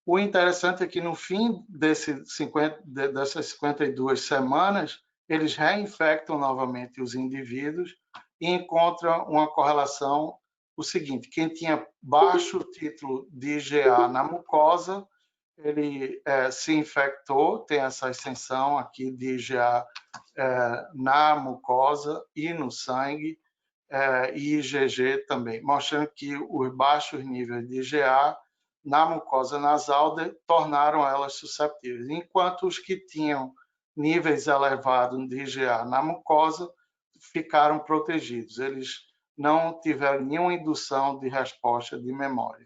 O interessante é que no fim dessas 52 semanas, eles reinfectam novamente os indivíduos e encontram uma correlação, o seguinte: quem tinha baixo título de IgA na mucosa, ele se infectou, tem essa ascensão aqui de IgA na mucosa e no sangue, e IgG também, mostrando que os baixos níveis de IgA na mucosa nasal tornaram elas susceptíveis, enquanto os que tinham níveis elevados de IgA na mucosa ficaram protegidos. Eles não tiveram nenhuma indução de resposta de memória.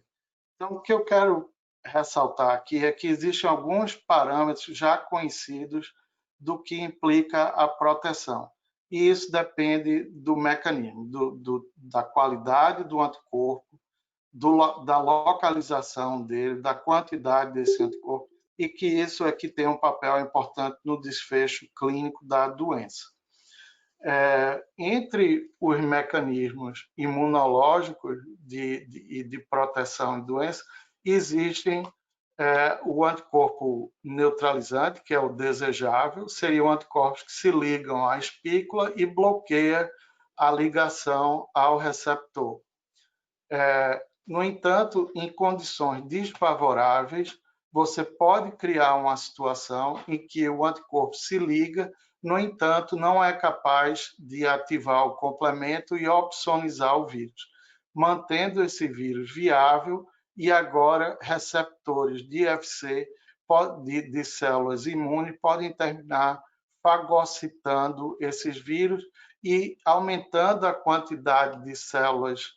Então, o que eu quero ressaltar aqui é que existem alguns parâmetros já conhecidos do que implica a proteção. E isso depende do mecanismo, da qualidade do anticorpo, da localização dele, da quantidade desse anticorpo, e que isso é que tem um papel importante no desfecho clínico da doença. Entre os mecanismos imunológicos de proteção de doença, existem o anticorpo neutralizante, que é o desejável, seriam anticorpos que se ligam à espícula e bloqueiam a ligação ao receptor. No entanto, em condições desfavoráveis, você pode criar uma situação em que o anticorpo se liga, no entanto, não é capaz de ativar o complemento e opsonizar o vírus, mantendo esse vírus viável e agora receptores de IFC de células imunes podem terminar fagocitando esses vírus e aumentando a quantidade de células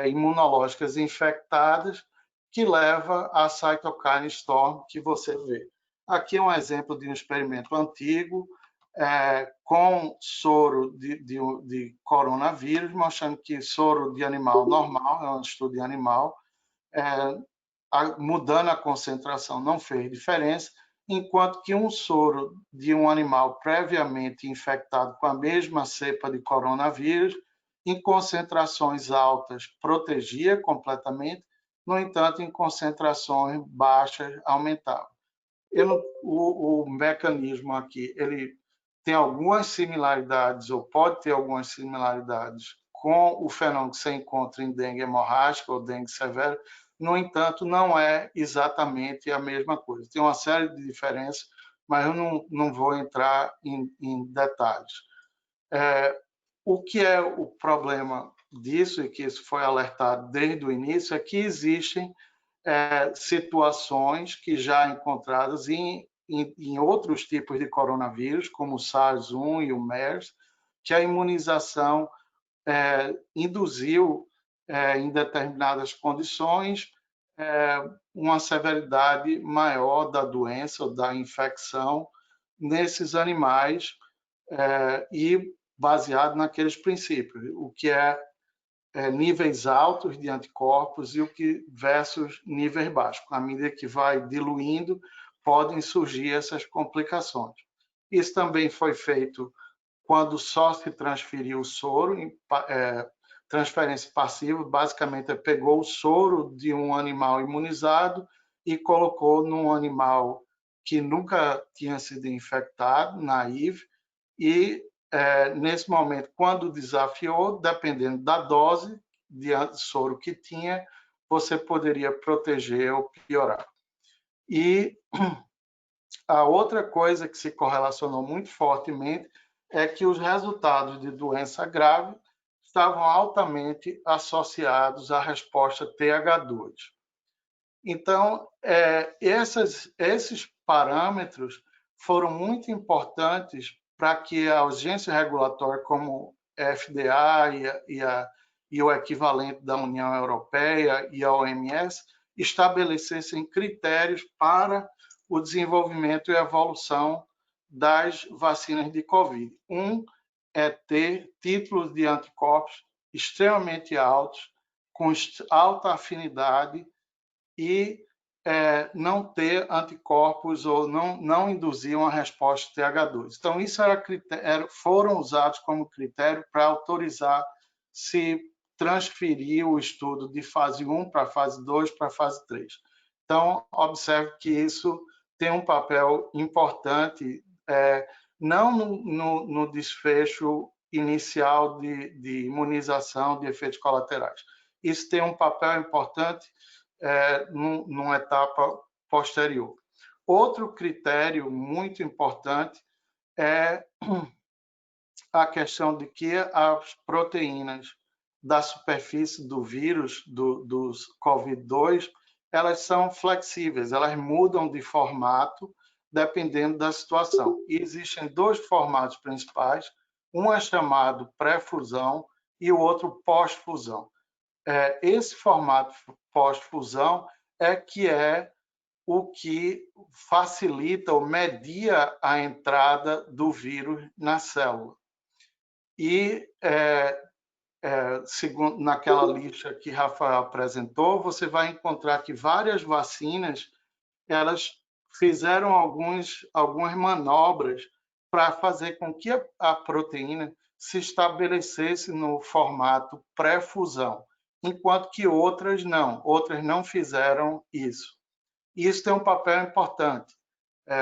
imunológicas infectadas, que leva à cytokine storm que você vê. Aqui é um exemplo de um experimento antigo com soro de coronavírus, mostrando que soro de animal normal, é um estudo de animal, mudando a concentração não fez diferença, enquanto que um soro de um animal previamente infectado com a mesma cepa de coronavírus, em concentrações altas, protegia completamente, no entanto, em concentrações baixas, aumentava. O mecanismo aqui, ele tem algumas similaridades, ou pode ter algumas similaridades, com o fenômeno que você encontra em dengue hemorrágica ou dengue severa, no entanto, não é exatamente a mesma coisa. Tem uma série de diferenças, mas eu não vou entrar em detalhes. O que é o problema disso, e que isso foi alertado desde o início, é que existem situações que já encontradas em outros tipos de coronavírus, como o SARS-1 e o MERS, que a imunização induziu, em determinadas condições, uma severidade maior da doença ou da infecção nesses animais, e baseado naqueles princípios, o que é níveis altos de anticorpos e o que versus níveis baixos. À medida que vai diluindo, podem surgir essas complicações. Isso também foi feito quando só se transferiu o soro, transferência passiva, basicamente pegou o soro de um animal imunizado e colocou num animal que nunca tinha sido infectado, naive, e nesse momento, quando desafiou, dependendo da dose de soro que tinha, você poderia proteger ou piorar. E a outra coisa que se correlacionou muito fortemente é que os resultados de doença grave estavam altamente associados à resposta TH2. Então, esses parâmetros foram muito importantes para que a agência regulatória, como a FDA e o equivalente da União Europeia e a OMS, estabelecessem critérios para o desenvolvimento e evolução das vacinas de Covid. Um é ter títulos de anticorpos extremamente altos, com alta afinidade e não ter anticorpos ou não induzir uma resposta TH2. Então, isso foram usados como critério para autorizar se transferir o estudo de fase 1 para fase 2 para fase 3. Então, observe que isso tem um papel importante, não no desfecho inicial de imunização de efeitos colaterais. Isso tem um papel importante numa etapa posterior. Outro critério muito importante é a questão de que as proteínas da superfície do vírus, dos COVID-2, elas são flexíveis, elas mudam de formato dependendo da situação. E existem dois formatos principais, um é chamado pré-fusão e o outro pós-fusão. esse formato pós-fusão é o que facilita ou media a entrada do vírus na célula. E, segundo naquela lista que Rafael apresentou, você vai encontrar que várias vacinas elas fizeram algumas manobras para fazer com que a proteína se estabelecesse no formato pré-fusão, enquanto que outras não fizeram isso. Isso tem um papel importante.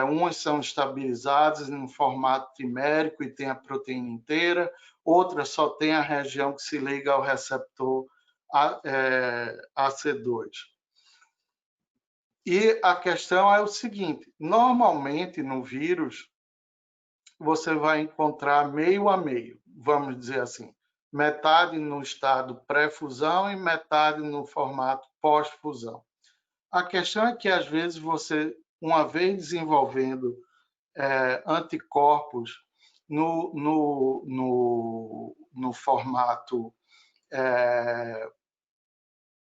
Umas são estabilizadas em um formato trimérico e tem a proteína inteira, outras só tem a região que se liga ao receptor AC2. E a questão é o seguinte: normalmente no vírus você vai encontrar meio a meio, vamos dizer assim, metade no estado pré-fusão e metade no formato pós-fusão. A questão é que às vezes você, uma vez desenvolvendo anticorpos no formato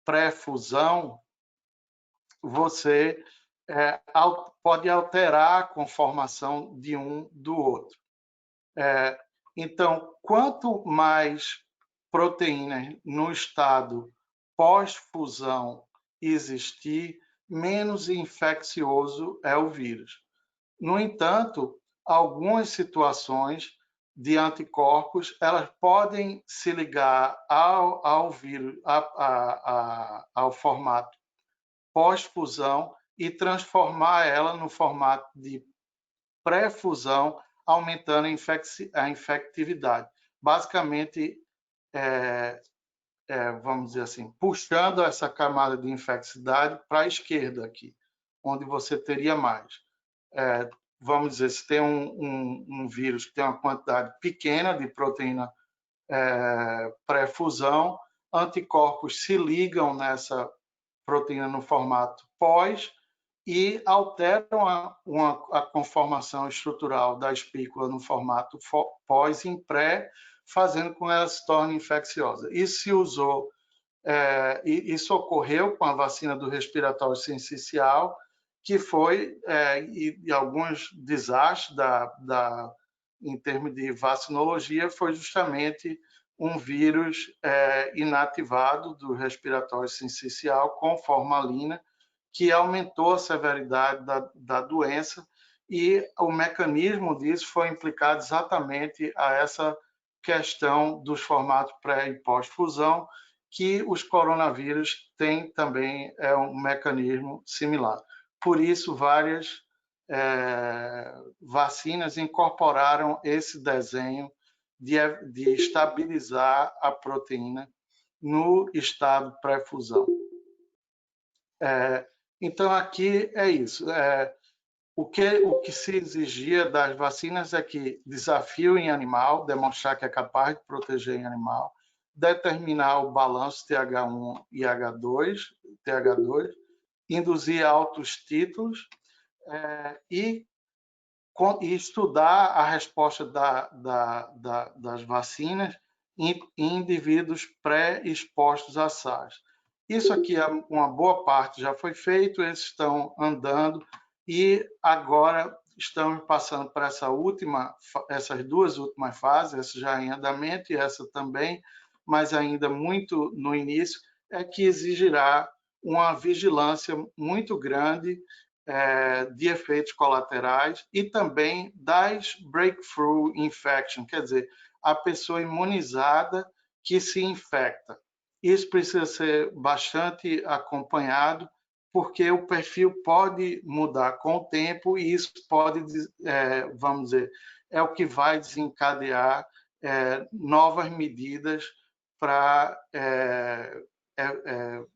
pré-fusão, você pode alterar a conformação de um do outro. Então, quanto mais proteínas no estado pós-fusão existir, menos infeccioso é o vírus. No entanto, algumas situações de anticorpos elas podem se ligar ao vírus, ao formato pós-fusão e transformar ela no formato de pré-fusão, aumentando a infectividade. Basicamente, vamos dizer assim, puxando essa camada de infectividade para a esquerda aqui, onde você teria mais. Vamos dizer, se tem um vírus que tem uma quantidade pequena de proteína pré-fusão, anticorpos se ligam nessa proteína no formato pós e alteram a conformação estrutural da espícula no formato pós em pré, fazendo com que ela se torne infecciosa. Isso ocorreu com a vacina do respiratório sincicial, que foi, e alguns desastres em termos de vacinologia, foi justamente um vírus inativado do respiratório sincicial com formalina, que aumentou a severidade da doença, e o mecanismo disso foi implicado exatamente a essa questão dos formatos pré- e pós-fusão, que os coronavírus têm também um mecanismo similar. Por isso, várias vacinas incorporaram esse desenho de estabilizar a proteína no estado pré-fusão. Então, aqui é isso. O que se exigia das vacinas é que desafio em animal, demonstrar que é capaz de proteger em animal, determinar o balanço TH1 e TH2, induzir altos títulos e estudar a resposta das vacinas em indivíduos pré-expostos a SARS. Isso aqui, uma boa parte já foi feito, eles estão andando e agora estamos passando para essas duas últimas fases, essa já em andamento e essa também, mas ainda muito no início, que exigirá uma vigilância muito grande de efeitos colaterais e também das breakthrough infection, quer dizer, a pessoa imunizada que se infecta. Isso precisa ser bastante acompanhado, porque o perfil pode mudar com o tempo e isso pode, vamos dizer, é o que vai desencadear novas medidas para,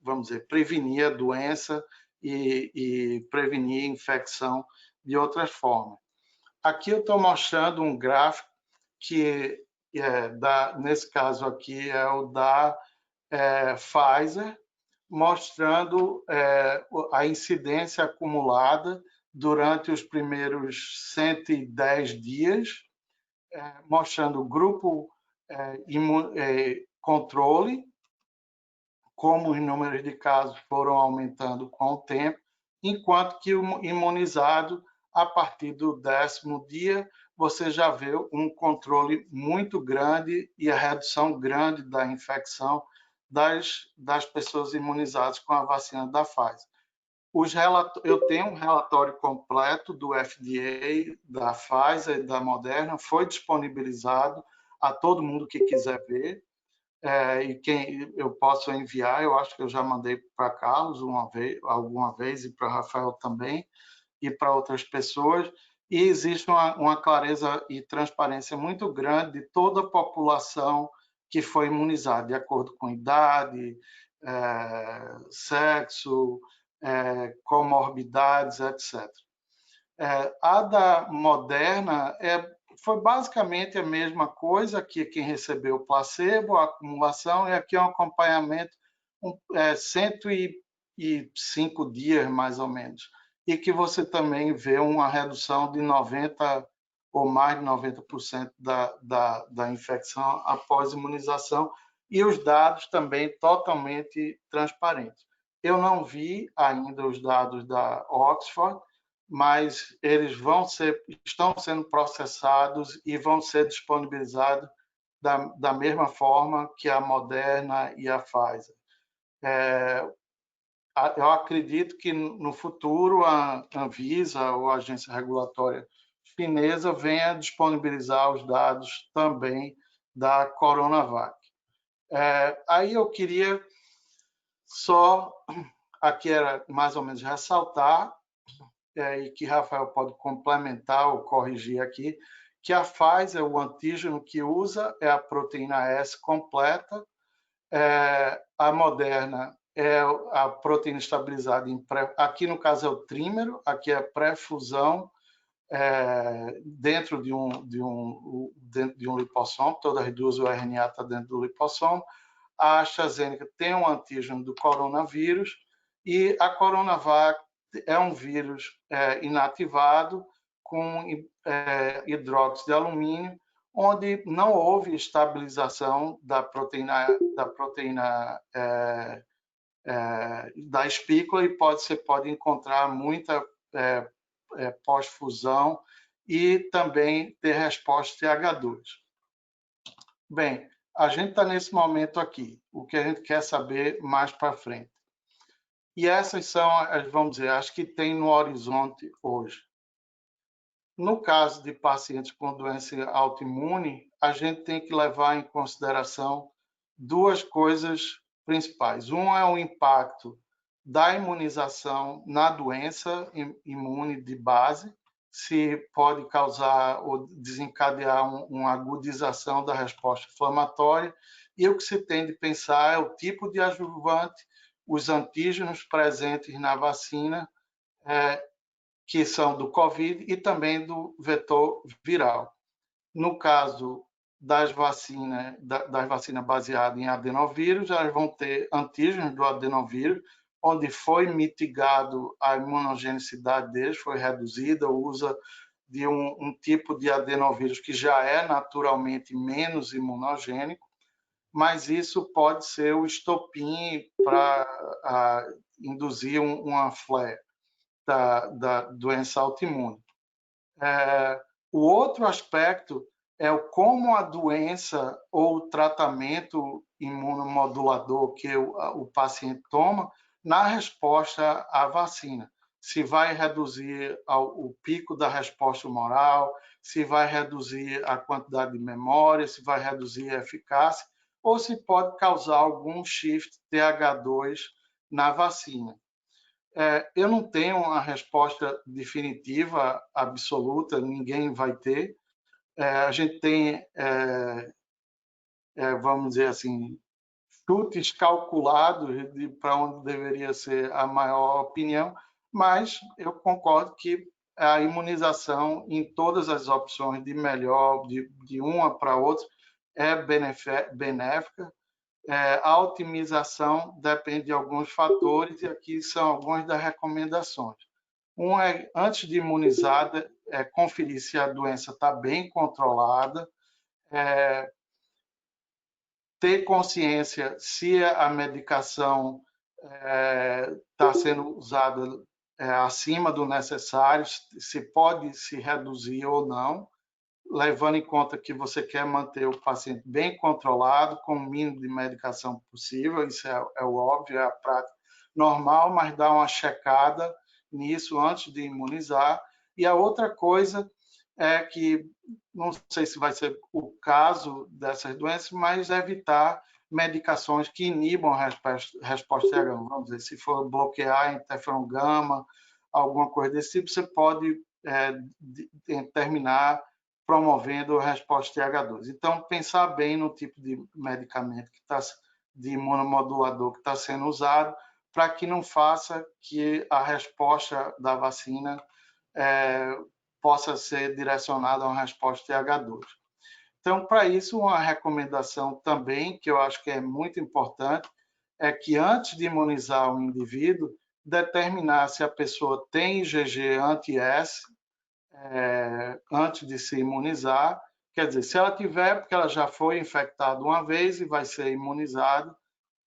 vamos dizer, prevenir a doença e prevenir infecção de outras formas. Aqui eu estou mostrando um gráfico que, nesse caso aqui, é o da Pfizer, mostrando a incidência acumulada durante os primeiros 110 dias, mostrando o grupo controle como os números de casos foram aumentando com o tempo, enquanto que o imunizado, a partir do 10º dia, você já vê um controle muito grande e a redução grande da infecção das pessoas imunizadas com a vacina da Pfizer. Eu tenho um relatório completo do FDA, da Pfizer e da Moderna, foi disponibilizado a todo mundo que quiser ver, e quem eu posso enviar, eu acho que eu já mandei para Carlos alguma vez e para Rafael também, e para outras pessoas, e existe uma clareza e transparência muito grande de toda a população que foi imunizada, de acordo com idade, sexo, comorbidades, etc. A da Moderna foi basicamente a mesma coisa, que quem recebeu o placebo, a acumulação, e aqui é um acompanhamento 105 dias, mais ou menos, e que você também vê uma redução de 90% ou mais de 90% da infecção após imunização, e os dados também totalmente transparentes. Eu não vi ainda os dados da Oxford, mas eles estão sendo processados e vão ser disponibilizados da mesma forma que a Moderna e a Pfizer. Eu acredito que no futuro a Anvisa, ou a agência regulatória chinesa, venha disponibilizar os dados também da Coronavac. Aí eu queria só, aqui era mais ou menos ressaltar, e que Rafael pode complementar ou corrigir aqui, que a Pfizer, o antígeno que usa é a proteína S completa, a Moderna é a proteína estabilizada aqui no caso é o trímero, aqui é a pré-fusão dentro de um lipossomo, todas as duas o RNA está dentro do lipossomo. A AstraZeneca tem um antígeno do coronavírus e a Coronavac é um vírus inativado com hidróxido de alumínio, onde não houve estabilização da proteína da espícula e você pode encontrar muita pós-fusão e também ter resposta TH2. Bem, a gente está nesse momento aqui, o que a gente quer saber mais para frente. E essas são, vamos dizer, as que tem no horizonte hoje. No caso de pacientes com doença autoimune, a gente tem que levar em consideração duas coisas principais. Um é o impacto da imunização na doença imune de base, se pode causar ou desencadear uma agudização da resposta inflamatória, e o que se tem de pensar é o tipo de adjuvante, os antígenos presentes na vacina, que são do COVID e também do vetor viral. No caso das vacinas baseadas em adenovírus, elas vão ter antígenos do adenovírus, onde foi mitigado a imunogenicidade deles, foi reduzida, usa de um tipo de adenovírus que já é naturalmente menos imunogênico, mas isso pode ser o estopim para induzir uma flare da doença autoimune. O outro aspecto é como a doença ou o tratamento imunomodulador que o paciente toma na resposta à vacina. Se vai reduzir o pico da resposta humoral, se vai reduzir a quantidade de memória, se vai reduzir a eficácia, ou se pode causar algum shift TH2 na vacina. Eu não tenho uma resposta definitiva, absoluta, ninguém vai ter. A gente tem, vamos dizer assim, chutes calculados para onde deveria ser a maior opinião, mas eu concordo que a imunização em todas as opções de melhor, de uma para outra, é benéfica. A otimização depende de alguns fatores, e aqui são algumas das recomendações. Um é, antes de imunizar, conferir se a doença está bem controlada, ter consciência se a medicação está sendo usada acima do necessário, se pode se reduzir ou não, levando em conta que você quer manter o paciente bem controlado, com o mínimo de medicação possível, isso é o óbvio, é a prática normal, mas dá uma checada nisso antes de imunizar. E a outra coisa é que, não sei se vai ser o caso dessas doenças, mas evitar medicações que inibam a resposta H1. Vamos dizer, se for bloquear interferon gama, alguma coisa desse tipo, você pode terminar promovendo a resposta TH2. Então, pensar bem no tipo de medicamento de imunomodulador que está sendo usado, para que não faça que a resposta da vacina possa ser direcionada a uma resposta TH2. Então, para isso, uma recomendação também, que eu acho que é muito importante, é que antes de imunizar o indivíduo, determinar se a pessoa tem IgG anti-S, antes de se imunizar. Quer dizer, se ela tiver, porque ela já foi infectada uma vez e vai ser imunizada,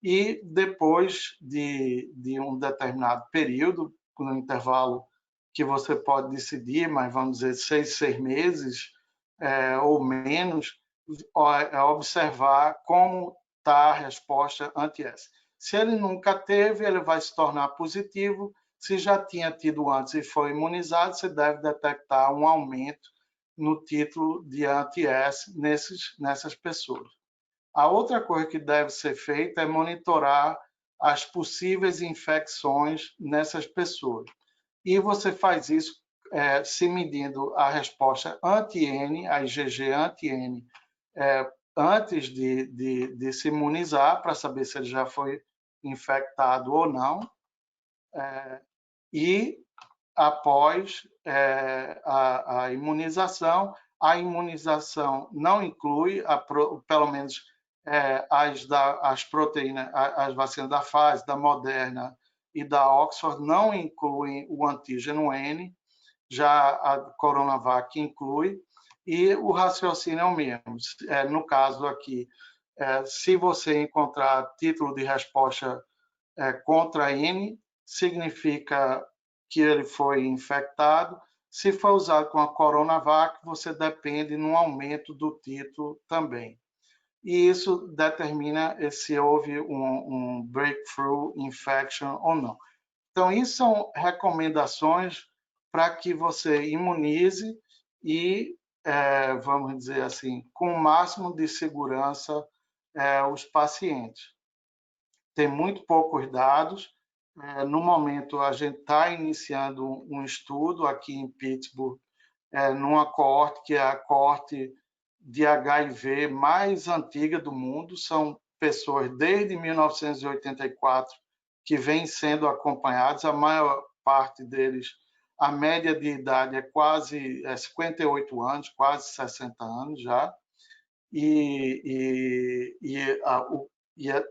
e depois de um determinado período, no intervalo que você pode decidir, mas vamos dizer 6 meses ou menos, observar como está a resposta anti-S. Se ele nunca teve, ele vai se tornar positivo. Se já tinha tido antes e foi imunizado, você deve detectar um aumento no título de anti-S nessas pessoas. A outra coisa que deve ser feita é monitorar as possíveis infecções nessas pessoas. E você faz isso se medindo a resposta anti-N, a IgG anti-N, antes de se imunizar, para saber se ele já foi infectado ou não. E após a imunização não inclui, pelo menos as proteínas, as vacinas da Pfizer, da Moderna e da Oxford não incluem o antígeno N, já a Coronavac inclui, e o raciocínio é o mesmo. No caso aqui, se você encontrar título de resposta contra N, significa que ele foi infectado. Se for usado com a Coronavac, você depende no aumento do título também. E isso determina se houve um breakthrough infection ou não. Então, isso são recomendações para que você imunize e, vamos dizer assim, com o máximo de segurança os pacientes. Tem muito poucos dados. No momento, a gente está iniciando um estudo aqui em Pittsburgh, numa coorte que é a coorte de HIV mais antiga do mundo. São pessoas desde 1984 que vêm sendo acompanhados. A maior parte deles, a média de idade é quase 58 anos, quase 60 anos já. E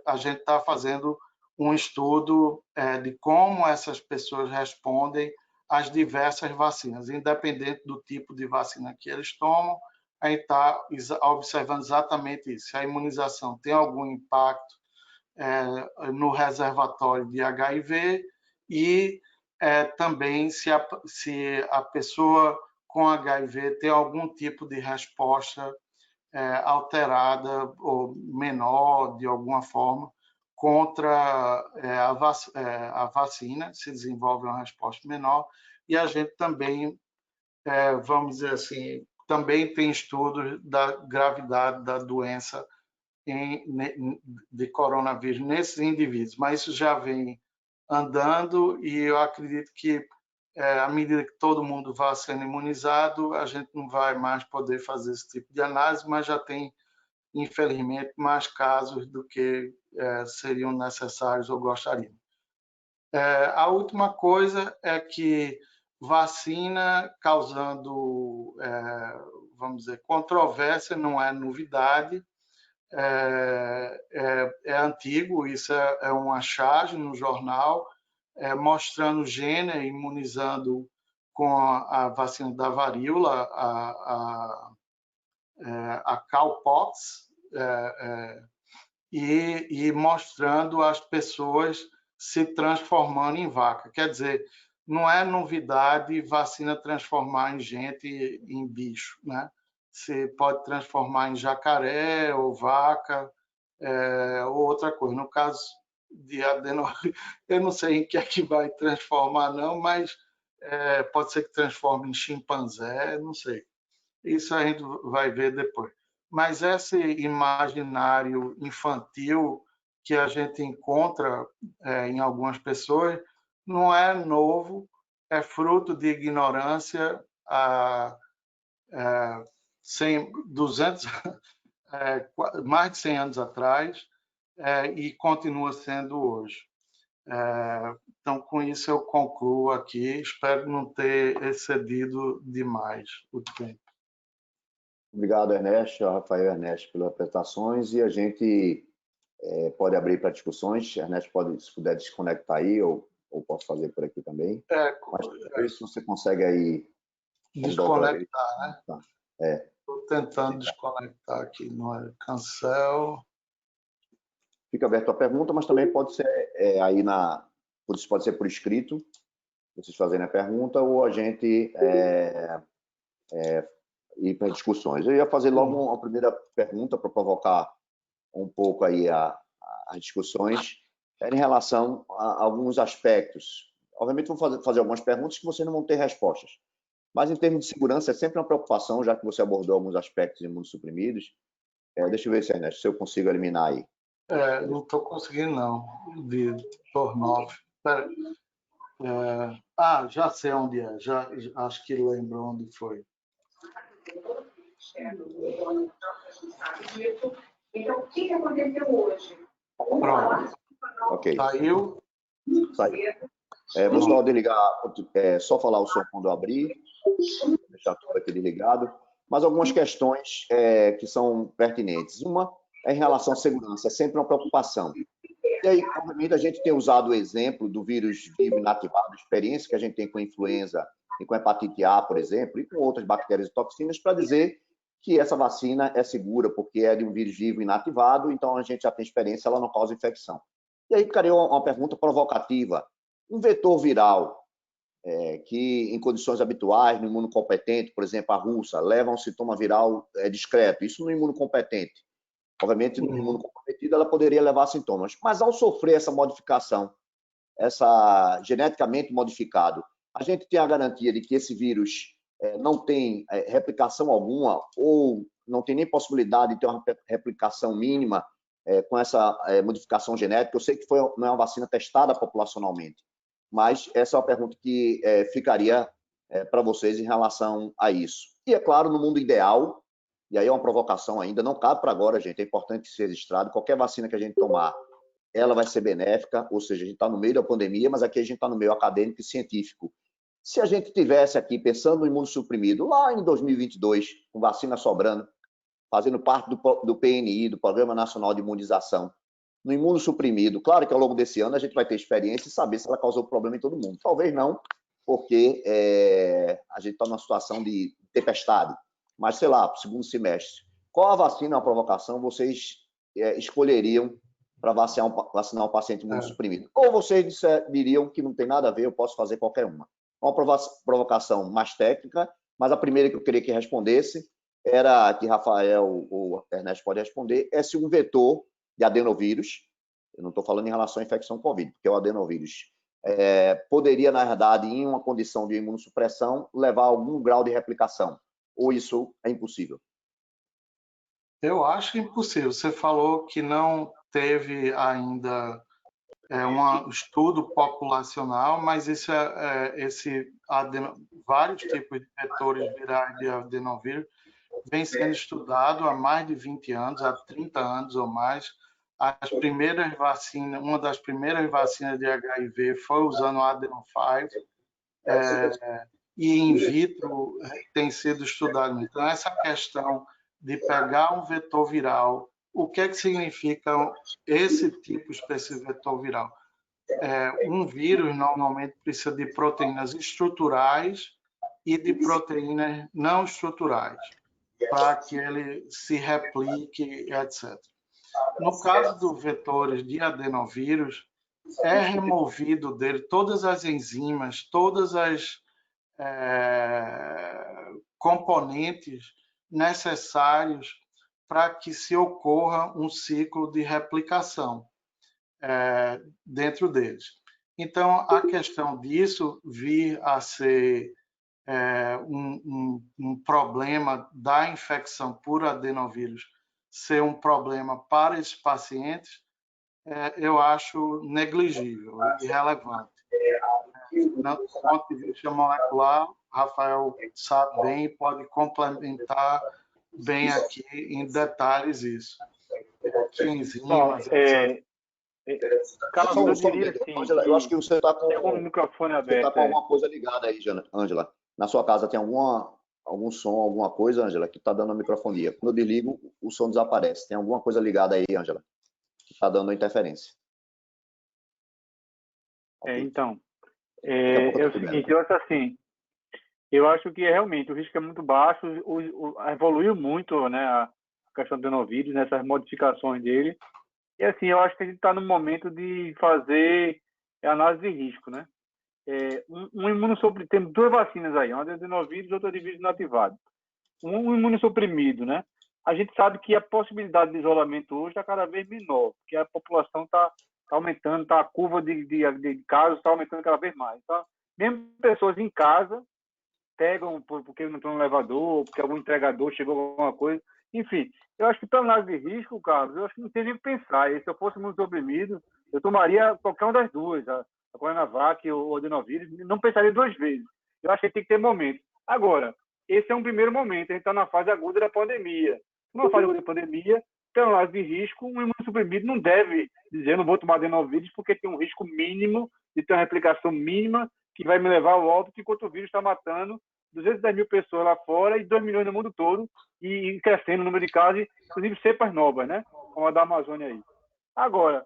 a gente está fazendo um estudo de como essas pessoas respondem às diversas vacinas, independente do tipo de vacina que eles tomam. A gente está observando exatamente isso, se a imunização tem algum impacto no reservatório de HIV e também se a pessoa com HIV tem algum tipo de resposta alterada ou menor, de alguma forma, contra a vacina, se desenvolve uma resposta menor, e a gente também, vamos dizer assim, também tem estudos da gravidade da doença de coronavírus nesses indivíduos, mas isso já vem andando e eu acredito que à medida que todo mundo vá sendo imunizado, a gente não vai mais poder fazer esse tipo de análise, mas já tem, infelizmente, mais casos do que seriam necessários ou gostariam. A última coisa é que vacina causando, vamos dizer, controvérsia não é novidade, é antigo, isso é uma charge no jornal, mostrando Jenner imunizando com a vacina da varíola, a cowpox, e mostrando as pessoas se transformando em vaca. Quer dizer, não é novidade vacina transformar em gente, em bicho, né? Você pode transformar em jacaré ou vaca, ou outra coisa. No caso de adenovírus, eu não sei em que é que vai transformar, não, mas pode ser que transforme em chimpanzé, não sei. Isso a gente vai ver depois. Mas esse imaginário infantil que a gente encontra em algumas pessoas não é novo, é fruto de ignorância há 200, mais de 100 anos atrás, e continua sendo hoje. Então, com isso eu concluo aqui. Espero não ter excedido demais o tempo. Obrigado, Ernesto, Rafael e Ernesto, pelas apresentações, e a gente pode abrir para discussões. Ernesto pode, se puder, desconectar aí, ou posso fazer por aqui também. Mas se você consegue aí... Desconectar, né? Tá. Estou tentando desconectar aqui, não é? Cancel. Fica aberto a pergunta, mas também pode ser aí pode ser por escrito, vocês fazerem a pergunta, ou a gente ir para discussões. Eu ia fazer logo uma primeira pergunta para provocar um pouco aí as discussões, em relação a alguns aspectos. Obviamente, vou fazer algumas perguntas que vocês não vão ter respostas, mas em termos de segurança é sempre uma preocupação, já que você abordou alguns aspectos imunossuprimidos. Deixa eu ver, Ernesto, se eu consigo eliminar aí. Não estou conseguindo, não, de Tornov. Já sei onde é, já acho que lembro onde foi. Então, o que aconteceu hoje? Pronto. Ok. Saiu? Saiu. Vou só desligar, só falar o som quando eu abrir, deixar tudo aqui desligado. Mas algumas questões que são pertinentes. Uma é em relação à segurança, é sempre uma preocupação. E aí, obviamente, a gente tem usado o exemplo do vírus vivo inativado, experiência que a gente tem com a influenza e com a hepatite A, por exemplo, e com outras bactérias e toxinas, para dizer que essa vacina é segura, porque é de um vírus vivo inativado, então a gente já tem experiência, ela não causa infecção. E aí ficaria uma pergunta provocativa. Um vetor viral que, em condições habituais, no imunocompetente, por exemplo, a russa, leva a um sintoma viral discreto, isso no imunocompetente. Obviamente, no imunocomprometido, ela poderia levar a sintomas. Mas, ao sofrer essa modificação, essa geneticamente modificado, a gente tem a garantia de que esse vírus não tem replicação alguma ou não tem nem possibilidade de ter uma replicação mínima com essa modificação genética. Eu sei que não é uma vacina testada populacionalmente, mas essa é uma pergunta que ficaria para vocês em relação a isso. E, é claro, no mundo ideal, e aí é uma provocação ainda, não cabe para agora, gente, é importante que seja registrado, qualquer vacina que a gente tomar, ela vai ser benéfica, ou seja, a gente está no meio da pandemia, mas aqui a gente está no meio acadêmico e científico. Se a gente tivesse aqui, pensando no imunossuprimido, lá em 2022, com vacina sobrando, fazendo parte do PNI, do Programa Nacional de Imunização, no imunossuprimido, claro que ao longo desse ano a gente vai ter experiência e saber se ela causou problema em todo mundo. Talvez não, porque a gente está numa situação de tempestade. Mas, sei lá, para o segundo semestre, qual a vacina, a provocação, vocês escolheriam para vacinar um paciente imunossuprimido? Ou vocês diriam que não tem nada a ver, eu posso fazer qualquer uma? Uma provocação mais técnica, mas a primeira que eu queria que respondesse era, que Rafael ou Ernesto pode responder, é se um vetor de adenovírus, eu não estou falando em relação à infecção Covid, porque é o adenovírus, poderia, na verdade, em uma condição de imunossupressão, levar a algum grau de replicação. Ou isso é impossível? Eu acho impossível. Você falou que não teve ainda um estudo populacional, mas isso vários tipos de vetores virais de adenovírus vem sendo estudado há mais de 20 anos, há 30 anos ou mais. Uma das primeiras vacinas de HIV foi usando o Adeno5, e in vitro tem sido estudado. Então, essa questão de pegar um vetor viral, o que é que significa esse tipo específico de vetor viral? Um vírus normalmente precisa de proteínas estruturais e de proteínas não estruturais, para que ele se replique, etc. No caso dos vetores de adenovírus, é removido dele todas as enzimas, todas as componentes necessários para que se ocorra um ciclo de replicação dentro deles. Então, a questão disso vir a ser um problema da infecção por adenovírus ser um problema para esses pacientes, eu acho negligível, irrelevante. Do ponto de vista molecular, Rafael sabe bem e pode complementar bem aqui em detalhes isso. Enzimas, Carlos, eu diria assim, Ângela, eu acho que você está com o microfone aberto. Você está com alguma coisa ligada aí, Ângela. Na sua casa tem algum som, alguma coisa, Ângela, que está dando a microfonia. Quando eu desligo, o som desaparece. Tem alguma coisa ligada aí, Ângela, que está dando interferência. Então, é o seguinte, eu acho assim, eu acho que realmente o risco é muito baixo, evoluiu muito, né, a questão do adenovírus, nessas modificações dele. E assim, eu acho que a gente está no momento de fazer análise de risco, né? Um imunossuprimido, tem duas vacinas aí, uma de adenovírus e outra de vírus inativado. Um imunossuprimido, né? A gente sabe que a possibilidade de isolamento hoje está cada vez menor, porque a população está aumentando, a curva de casos está aumentando cada vez mais. Então, mesmo pessoas em casa pegam porque não estão no elevador, porque algum entregador chegou com alguma coisa. Enfim, eu acho que para análise de risco, Carlos, eu acho que não tem nem o que pensar. E se eu fosse imunossuprimido, eu tomaria qualquer uma das duas, a Coronavac ou o adenovírus, não pensaria duas vezes. Eu acho que tem que ter momento. Agora, esse é um primeiro momento, a gente está na fase aguda da pandemia. Numa fase aguda da pandemia, pela análise de risco, um imunossuprimido não deve dizer, não vou tomar adenovírus porque tem um risco mínimo de ter uma replicação mínima que vai me levar ao óbito, enquanto o vírus está matando 210 mil pessoas lá fora e 2 milhões no mundo todo, e crescendo o número de casos, inclusive cepas novas, né? Como a da Amazônia aí. Agora,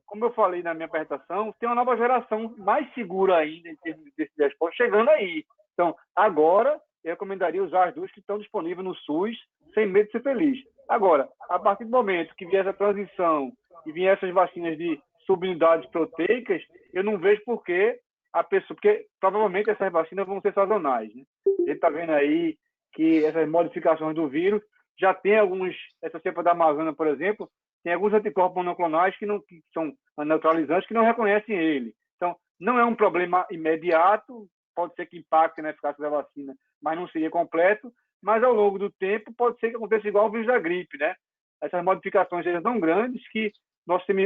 como eu falei na minha apresentação, tem uma nova geração mais segura ainda em termos desse resposta chegando aí. Então, agora, eu recomendaria usar as duas que estão disponíveis no SUS, sem medo de ser feliz. Agora, a partir do momento que vier essa transição e vier essas vacinas de subunidades proteicas, eu não vejo por que a pessoa, porque provavelmente essas vacinas vão ser sazonais, né? A gente está vendo aí que essas modificações do vírus já tem alguns, essa cepa da Amazônia, por exemplo, tem alguns anticorpos monoclonais que são neutralizantes que não reconhecem ele. Então, não é um problema imediato, pode ser que impacte na eficácia da vacina, mas não seria completo, mas ao longo do tempo pode ser que aconteça igual o vírus da gripe, né? Essas modificações sejam tão grandes que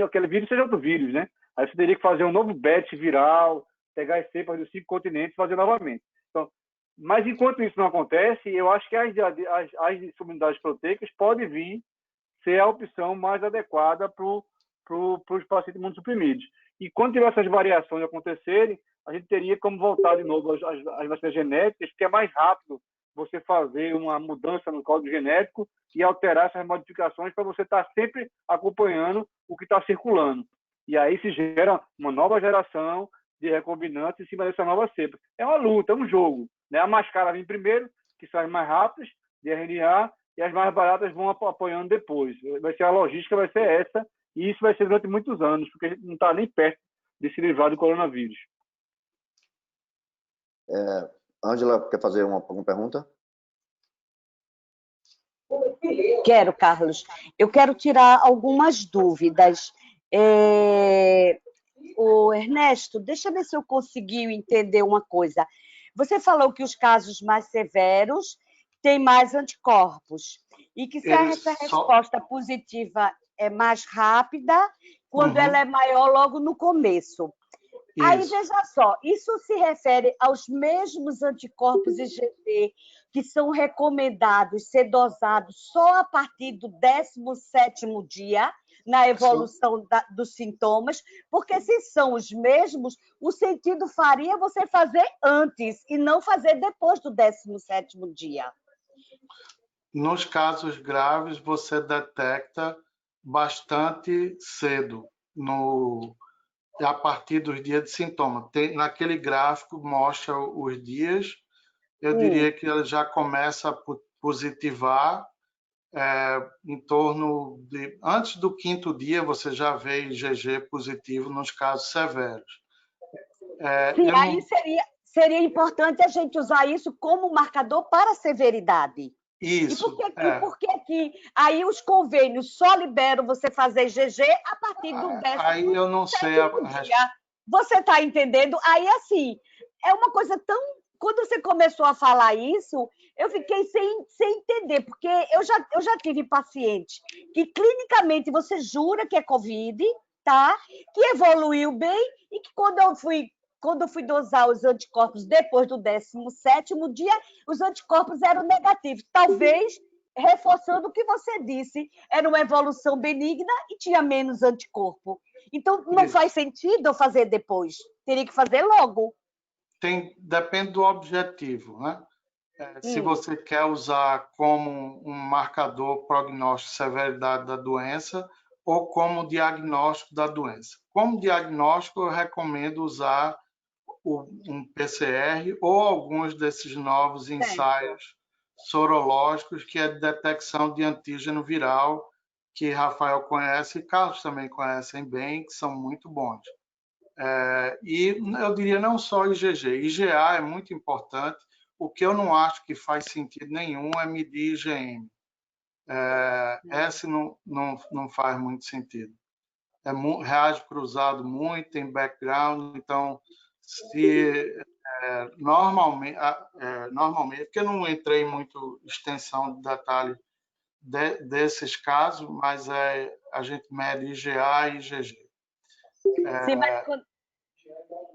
aquele vírus seja outro vírus, né? Aí você teria que fazer um novo batch viral, pegar as cepas dos 5 continentes e fazer novamente. Então, mas enquanto isso não acontece, eu acho que as subunidades proteicas podem vir ser a opção mais adequada para os pacientes imunossuprimidos. E quando tiver essas variações acontecerem, a gente teria como voltar de novo às vacinas genéticas, porque é mais rápido você fazer uma mudança no código genético e alterar essas modificações para você estar sempre acompanhando o que está circulando. E aí se gera uma nova geração de recombinantes em cima dessa nova cepa. É uma luta, é um jogo, né? A mais cara vem primeiro, que são as mais rápidas, de RNA, e as mais baratas vão apoiando depois. A logística vai ser essa, e isso vai ser durante muitos anos, porque a gente não está nem perto de se livrar do coronavírus. Ângela, quer fazer alguma pergunta? Quero, Carlos. Eu quero tirar algumas dúvidas. O Ernesto, deixa eu ver se eu consegui entender uma coisa. Você falou que os casos mais severos têm mais anticorpos e que se essa resposta positiva é mais rápida, quando ela é maior logo no começo. Isso. Aí, veja só, isso se refere aos mesmos anticorpos IgG que são recomendados ser dosados só a partir do 17º dia na evolução dos sintomas, porque se são os mesmos, o sentido faria você fazer antes e não fazer depois do 17º dia. Nos casos graves, você detecta bastante cedo, a partir dos dias de sintoma. Naquele gráfico mostra os dias, eu diria que ele já começa a positivar em torno de... Antes do 5º dia, você já vê IgG positivo nos casos severos. Sim, aí seria importante a gente usar isso como marcador para severidade. Isso. E por que aí os convênios só liberam você fazer IgG a partir do 10º aí eu não sei dia? Você está entendendo? Aí, assim, é uma coisa tão... Quando você começou a falar isso, eu fiquei sem entender, porque eu já tive paciente que clinicamente você jura que é Covid, tá? Que evoluiu bem e que quando eu fui dosar os anticorpos depois do 17º dia, os anticorpos eram negativos. Talvez, reforçando o que você disse, era uma evolução benigna e tinha menos anticorpo. Então, não faz sentido eu fazer depois. Teria que fazer logo. Depende do objetivo, né? Se você quer usar como um marcador prognóstico de severidade da doença ou como diagnóstico da doença. Como diagnóstico, eu recomendo usar um PCR ou alguns desses novos ensaios sorológicos, que é de detecção de antígeno viral, que Rafael conhece e Carlos também conhecem bem, que são muito bons. E eu diria não só IgG, IgA é muito importante. O que eu não acho que faz sentido nenhum é medir IgM. Esse não faz muito sentido. Reage cruzado muito, tem background, então normalmente, porque eu não entrei em muito extensão de detalhe desses casos, mas a gente mede IgA e IgG. Sim, mas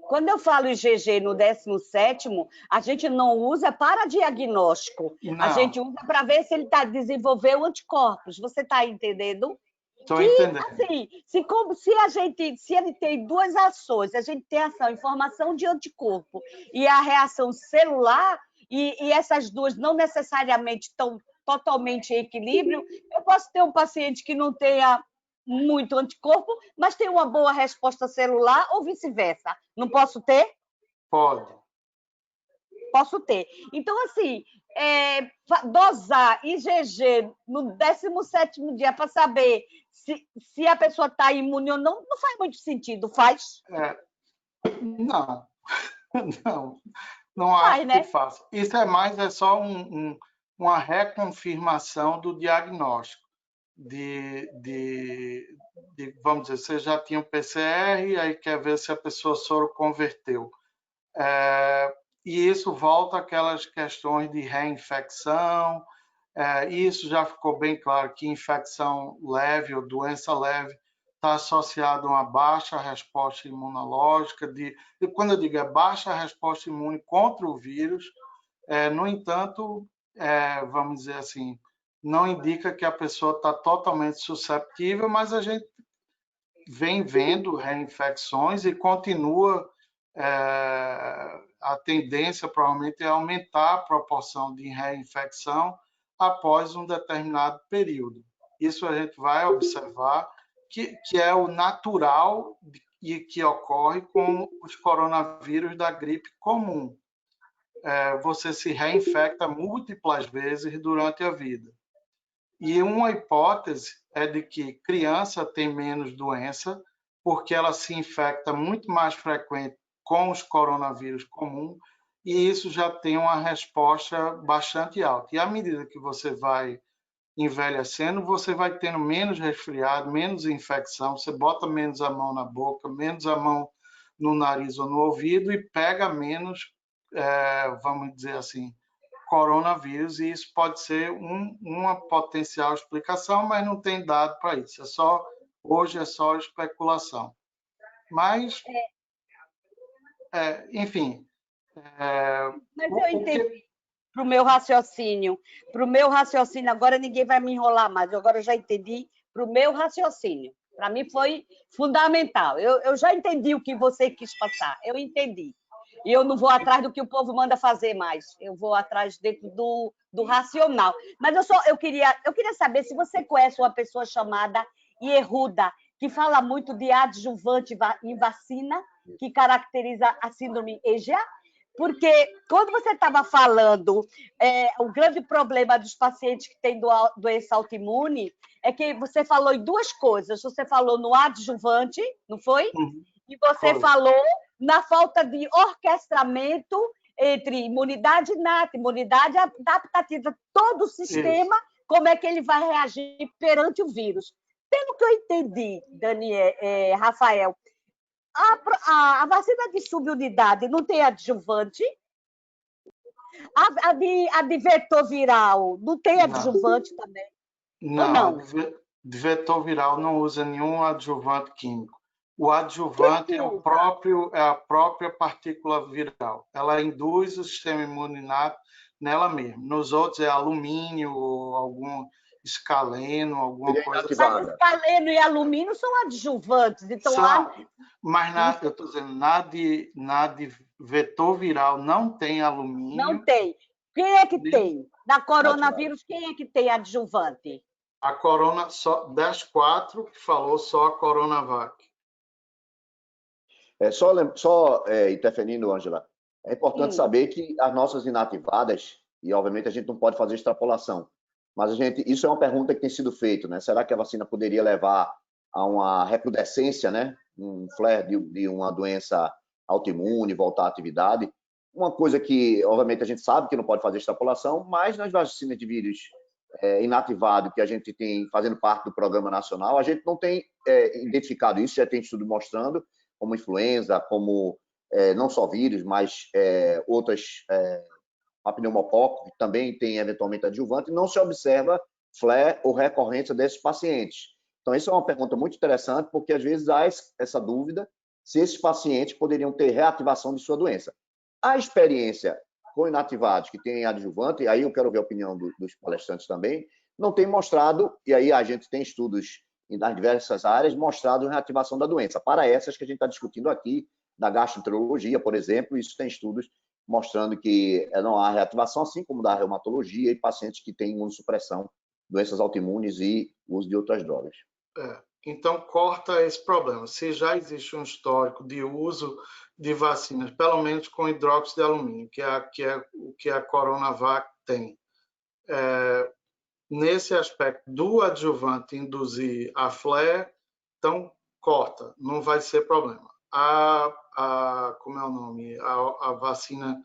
quando eu falo IgG no 17º, a gente não usa para diagnóstico. Não. A gente usa para ver se ele está desenvolvendo anticorpos. Você está entendendo? Estou entendendo. Assim, se ele tem duas ações, a gente tem ação em formação de anticorpo e a reação celular, e essas duas não necessariamente estão totalmente em equilíbrio, eu posso ter um paciente que não tenha muito anticorpo, mas tem uma boa resposta celular ou vice-versa. Não posso ter? Pode. Posso ter. Então, assim, dosar IgG no 17º dia para saber se a pessoa está imune ou não faz muito sentido, faz? Não. Não acho né? que faça. Isso é só uma reconfirmação do diagnóstico. Vamos dizer, você já tinha o PCR e aí quer ver se a pessoa soro converteu. E isso volta àquelas questões de reinfecção. Isso já ficou bem claro que infecção leve ou doença leve está associado a uma baixa resposta imunológica. E quando eu digo baixa resposta imune contra o vírus, no entanto, vamos dizer assim, não indica que a pessoa está totalmente susceptível, mas a gente vem vendo reinfecções e continua a tendência provavelmente é aumentar a proporção de reinfecção após um determinado período. Isso a gente vai observar que é o natural e que ocorre com os coronavírus da gripe comum. Você se reinfecta múltiplas vezes durante a vida. E uma hipótese é de que criança tem menos doença porque ela se infecta muito mais frequente com os coronavírus comuns e isso já tem uma resposta bastante alta. E à medida que você vai envelhecendo, você vai tendo menos resfriado, menos infecção, você bota menos a mão na boca, menos a mão no nariz ou no ouvido e pega menos, vamos dizer assim, coronavírus, e isso pode ser uma potencial explicação, mas não tem dado para isso. Hoje é só especulação. Mas, enfim... Mas eu entendi. Para o meu raciocínio, agora ninguém vai me enrolar mais, agora eu já entendi para o meu raciocínio. Para mim foi fundamental. Eu já entendi o que você quis passar, eu entendi. E eu não vou atrás do que o povo manda fazer mais, eu vou atrás dentro do racional. Mas eu queria saber se você conhece uma pessoa chamada Yehuda, que fala muito de adjuvante em vacina, que caracteriza a síndrome EGA. Porque quando você estava falando, o grande problema dos pacientes que têm doença autoimune é que você falou em duas coisas. Você falou no adjuvante, não foi? E você falou na falta de orquestramento entre imunidade inata, imunidade adaptativa, todo o sistema, como é que ele vai reagir perante o vírus. Pelo que eu entendi, Rafael, a vacina de subunidade não tem adjuvante? A de vetor viral não tem adjuvante também? Não, de vetor viral não usa nenhum adjuvante químico. O adjuvante é a própria partícula viral. Ela induz o sistema imune inato nela mesma. Nos outros é alumínio ou algum escaleno, alguma coisa assim. Mas escaleno e alumínio são adjuvantes. Então, mas eu estou dizendo, na de vetor viral não tem alumínio. Não tem. Quem é que tem? Na coronavírus, quem é que tem adjuvante? A corona, só das 4 que falou, só a Coronavac. Só interferindo, Ângela, é importante saber que as nossas inativadas, e obviamente a gente não pode fazer extrapolação, mas isso é uma pergunta que tem sido feita, né? Será que a vacina poderia levar a uma recrudescência, né? Um flare de uma doença autoimune, voltar à atividade? Uma coisa que, obviamente, a gente sabe que não pode fazer extrapolação, mas nas vacinas de vírus inativado que a gente tem fazendo parte do Programa Nacional, a gente não tem identificado isso, já tem estudo mostrando, como influenza, como não só vírus, mas outras, a pneumococo, que também tem eventualmente adjuvante, não se observa flare ou recorrência desses pacientes. Então, isso é uma pergunta muito interessante, porque às vezes há essa dúvida se esses pacientes poderiam ter reativação de sua doença. A experiência com inativados que têm adjuvante, e aí eu quero ver a opinião dos palestrantes também, não tem mostrado, e aí a gente tem estudos nas diversas áreas, mostrado reativação da doença. Para essas que a gente está discutindo aqui, da gastroenterologia, por exemplo, isso tem estudos mostrando que não há reativação, assim como da reumatologia e pacientes que têm imunossupressão, doenças autoimunes e uso de outras drogas. Então, corta esse problema. Se já existe um histórico de uso de vacinas, pelo menos com hidróxido de alumínio, que é o que a Coronavac tem, nesse aspecto do adjuvante induzir a flare, então corta, não vai ser problema. Como é o nome? A vacina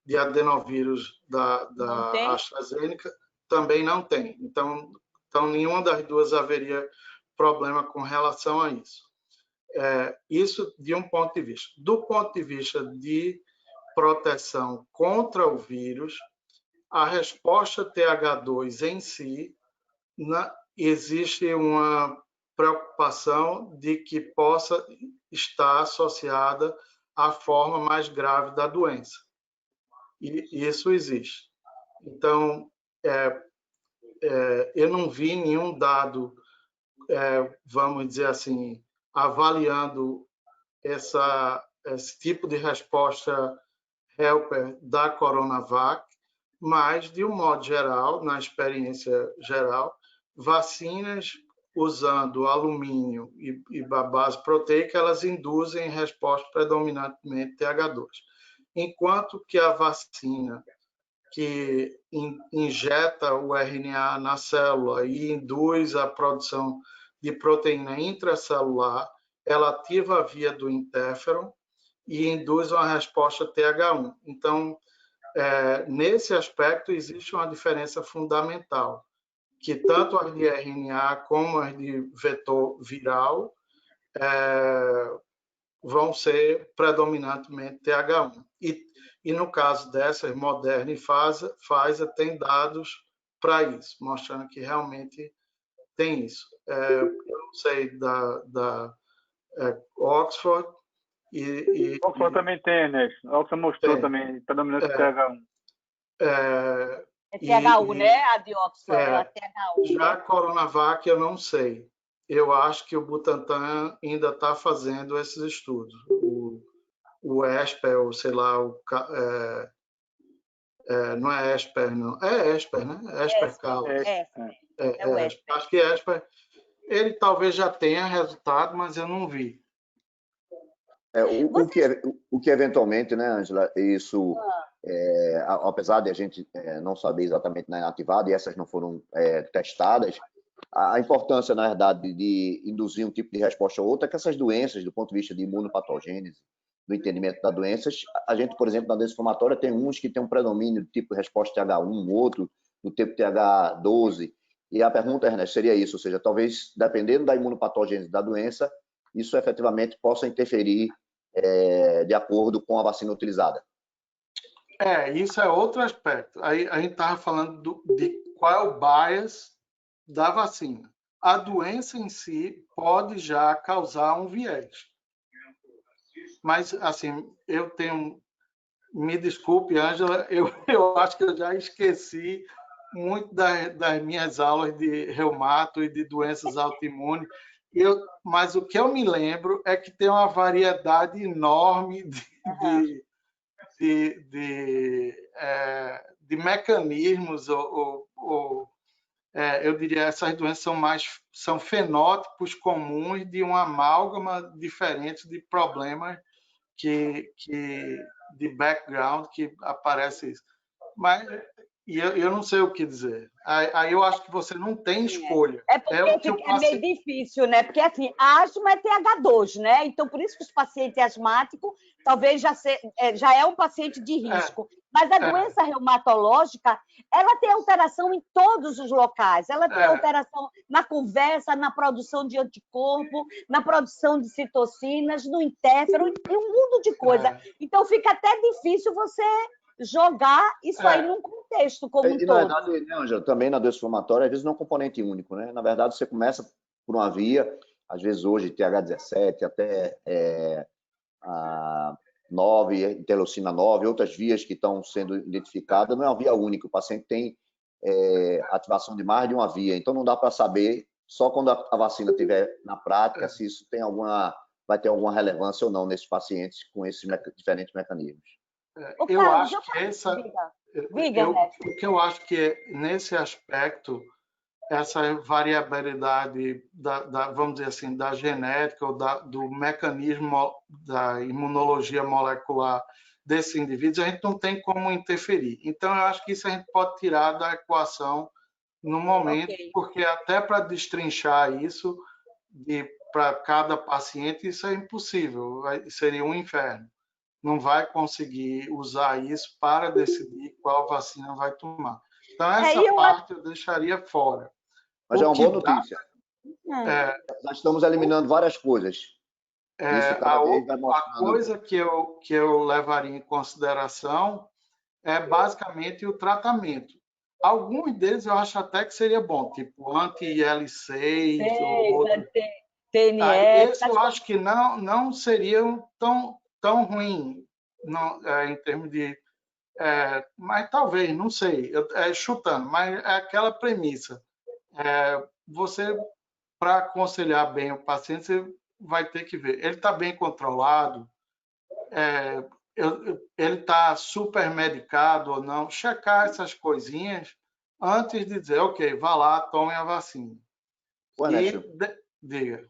de adenovírus da AstraZeneca também não tem. Então, nenhuma das duas haveria problema com relação a isso. Isso de um ponto de vista. Do ponto de vista de proteção contra o vírus, a resposta TH2 em si, existe uma preocupação de que possa estar associada à forma mais grave da doença. E isso existe. Então, eu não vi nenhum dado, vamos dizer assim, avaliando esse tipo de resposta helper da Coronavac, mas, de um modo geral, na experiência geral, vacinas usando alumínio e a base proteica, elas induzem resposta predominantemente TH2. Enquanto que a vacina que injeta o RNA na célula e induz a produção de proteína intracelular, ela ativa a via do interferon e induz uma resposta TH1. Então, nesse aspecto, existe uma diferença fundamental, que tanto as de RNA como as de vetor viral vão ser predominantemente TH1. E no caso dessas, Moderna e Pfizer tem dados para isso, mostrando que realmente tem isso. Eu não sei da Oxford. Oxford também tem, né? Oxford mostrou também, predominante TH1. É TH1, né? A de Oxford é a TH1. Já a Coronavac, eu não sei. Eu acho que o Butantan ainda está fazendo esses estudos. O ESPER, ou sei lá, não é ESPER, não. É ESPER, né? ESPER Calos. Acho que ESPER, ele talvez já tenha resultado, mas eu não vi. O que eventualmente, né, Ângela, isso, apesar de a gente não saber exatamente na inativada, e essas não foram testadas, a importância, na verdade, de induzir um tipo de resposta ou outra é que essas doenças, do ponto de vista de imunopatogênese, do entendimento das doenças, a gente, por exemplo, na doença inflamatória, tem uns que tem um predomínio do tipo de resposta TH1, outro do tipo TH12, e a pergunta, Ernesto, seria isso, ou seja, talvez, dependendo da imunopatogênese da doença, isso efetivamente possa interferir de acordo com a vacina utilizada. Isso é outro aspecto. Aí a gente estava falando de qual é o bias da vacina. A doença em si pode já causar um viés. Mas, assim, me desculpe, Ângela, eu acho que eu já esqueci muito das minhas aulas de reumato e de doenças autoimunes, mas o que eu me lembro é que tem uma variedade enorme de mecanismos, eu diria, essas doenças são fenótipos comuns de uma amálgama diferente de problemas de background que aparece isso. Mas eu não sei o que dizer. Aí eu acho que você não tem escolha. Porque é meio difícil, né? Porque, assim, a asma é TH2, né? Então, por isso que os pacientes asmáticos talvez já é um paciente de risco. Mas a doença reumatológica, ela tem alteração em todos os locais. Ela tem alteração na conversa, na produção de anticorpo, na produção de citocinas, no interfero, em um mundo de coisa. Então, fica até difícil você jogar isso aí num contexto como um todo. Na verdade, né, Ângela, também na doença inflamatória, às vezes não é um componente único, né? Na verdade, você começa por uma via, às vezes hoje TH17 até a 9, interleucina 9, outras vias que estão sendo identificadas, não é uma via única, o paciente tem ativação de mais de uma via, então não dá para saber, só quando a vacina estiver na prática, se isso vai ter alguma relevância ou não nesses pacientes com esses diferentes mecanismos. Eu acho que o que eu acho que nesse aspecto, essa variabilidade vamos dizer assim, da genética ou do mecanismo da imunologia molecular desses indivíduos, a gente não tem como interferir. Então, eu acho que isso a gente pode tirar da equação no momento, porque até para destrinchar isso para cada paciente, isso é impossível, seria um inferno. Não vai conseguir usar isso para decidir qual vacina vai tomar. Então, essa parte eu deixaria fora. Mas é uma boa notícia. Nós estamos eliminando várias coisas. Isso cada vez vai mostrando. A coisa que eu levaria em consideração é basicamente o tratamento. Alguns deles eu acho até que seria bom, tipo anti-IL6, TNF. Esse eu acho que não seriam tão ruim em termos de... mas talvez, não sei, chutando, mas é aquela premissa. Você, para aconselhar bem o paciente, você vai ter que ver. Ele está bem controlado? Ele está super medicado ou não? Checar essas coisinhas antes de dizer, ok, vá lá, tome a vacina. Diga.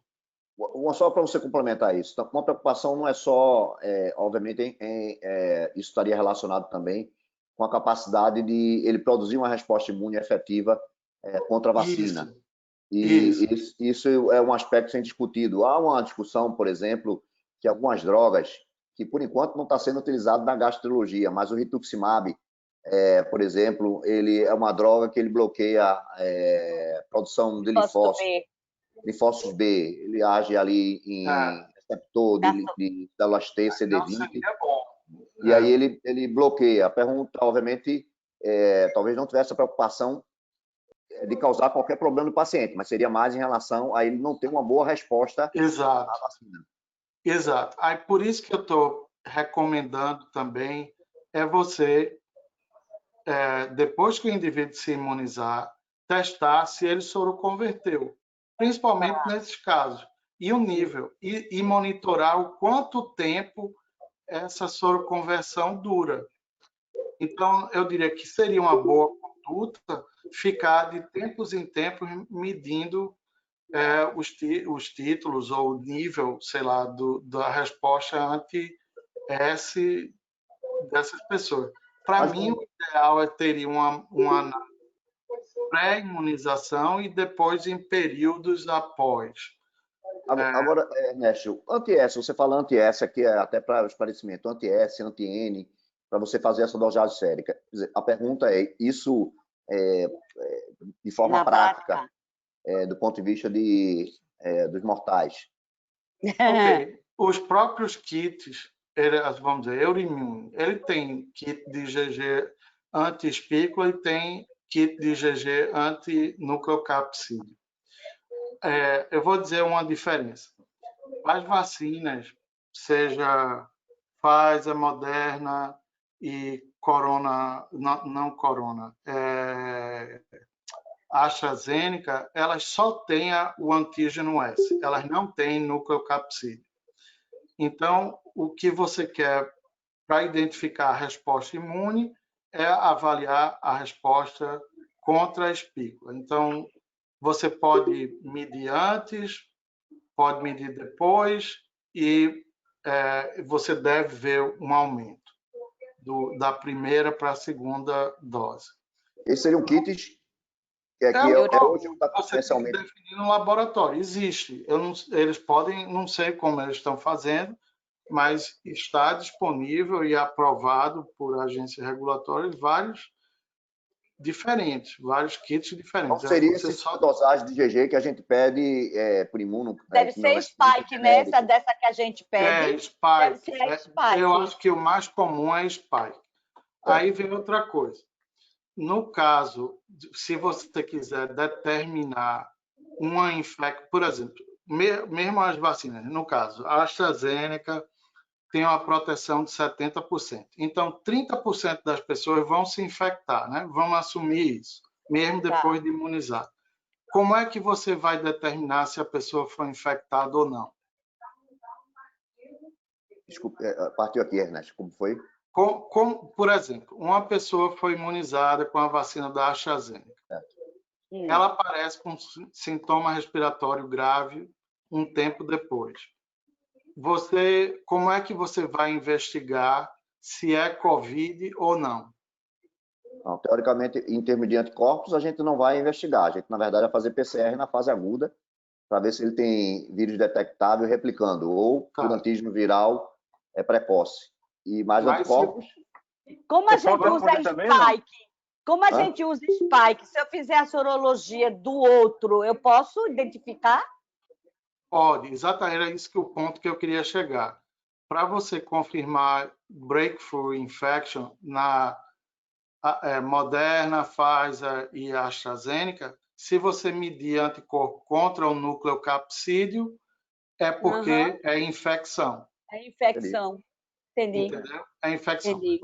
Só para você complementar isso, uma preocupação não é só, obviamente, isso estaria relacionado também com a capacidade de ele produzir uma resposta imune efetiva contra a vacina. Isso é um aspecto sem discutido. Há uma discussão, por exemplo, que algumas drogas, que por enquanto não está sendo utilizado na gastroenterologia, mas o rituximab, por exemplo, ele é uma droga que ele bloqueia a produção de linfócitos B, ele age ali em receptor de células T, CD20, e aí ele bloqueia. A pergunta, obviamente, talvez não tivesse a preocupação de causar qualquer problema no paciente, mas seria mais em relação a ele não ter uma boa resposta à vacina. Exato. Aí, por isso que eu estou recomendando também você, depois que o indivíduo se imunizar, testar se ele soroconverteu, principalmente nesses casos, e o nível, e monitorar o quanto tempo essa soroconversão dura. Então, eu diria que seria uma boa conduta ficar de tempos em tempos medindo os títulos ou o nível, sei lá, da resposta anti-S dessas pessoas. Para mim, o ideal é ter uma pré-imunização e depois em períodos após. Agora, Ernesto, anti-S, você fala anti-S aqui, até para o esclarecimento, anti-S, anti-N, para você fazer essa dosagem sérica. Quer dizer, a pergunta é, isso de forma prática, do ponto de vista dos mortais? Ok. Os próprios kits, vamos dizer, Euroimune, ele tem kit de IgG anti-espícula e tem kit de IgG anti-nucleocapsídeo. Eu vou dizer uma diferença. As vacinas, seja Pfizer, Moderna e Corona, não Corona, AstraZeneca, elas só têm o antígeno S, elas não têm nucleocapsídeo. Então, o que você quer para identificar a resposta imune é avaliar a resposta contra a espícula. Então, você pode medir antes, pode medir depois e você deve ver um aumento da primeira para a segunda dose. Esses seriam kits hoje está potencialmente... Você tem que definir no laboratório. Existe. Eles podem, não sei como eles estão fazendo, mas está disponível e aprovado por agências regulatórias vários kits diferentes. Não seria essa dosagem de IgG que a gente pede por imuno? Deve ser Spike, né? Dessa que a gente pede. Spike. Deve ser Spike. Eu acho que o mais comum é Spike. Aí vem outra coisa. No caso, se você quiser determinar uma infecção, por exemplo, mesmo as vacinas, no caso, a AstraZeneca tem uma proteção de 70%. Então, 30% das pessoas vão se infectar, né? Vamos assumir isso, mesmo depois de imunizar. Como é que você vai determinar se a pessoa foi infectada ou não? Desculpa, partiu aqui, Ernesto, como foi? Por exemplo, uma pessoa foi imunizada com a vacina da AstraZeneca. Ela aparece com sintoma respiratório grave um tempo depois. Como é que você vai investigar se é COVID ou não? Não, teoricamente, em termos de anticorpos, a gente não vai investigar. A gente, na verdade, vai fazer PCR na fase aguda para ver se ele tem vírus detectável replicando ou por antígeno viral precoce. E mais anticorpos. Como a gente usa Spike? Como a gente usa Spike? Se eu fizer a sorologia do outro, eu posso identificar? Pode, exatamente, era isso o ponto que eu queria chegar. Para você confirmar breakthrough infection na Moderna, Pfizer e AstraZeneca, se você medir anticorpo contra o nucleocapsídeo, é porque é infecção. É infecção. Entendi. Entendeu? É infecção. Entendi.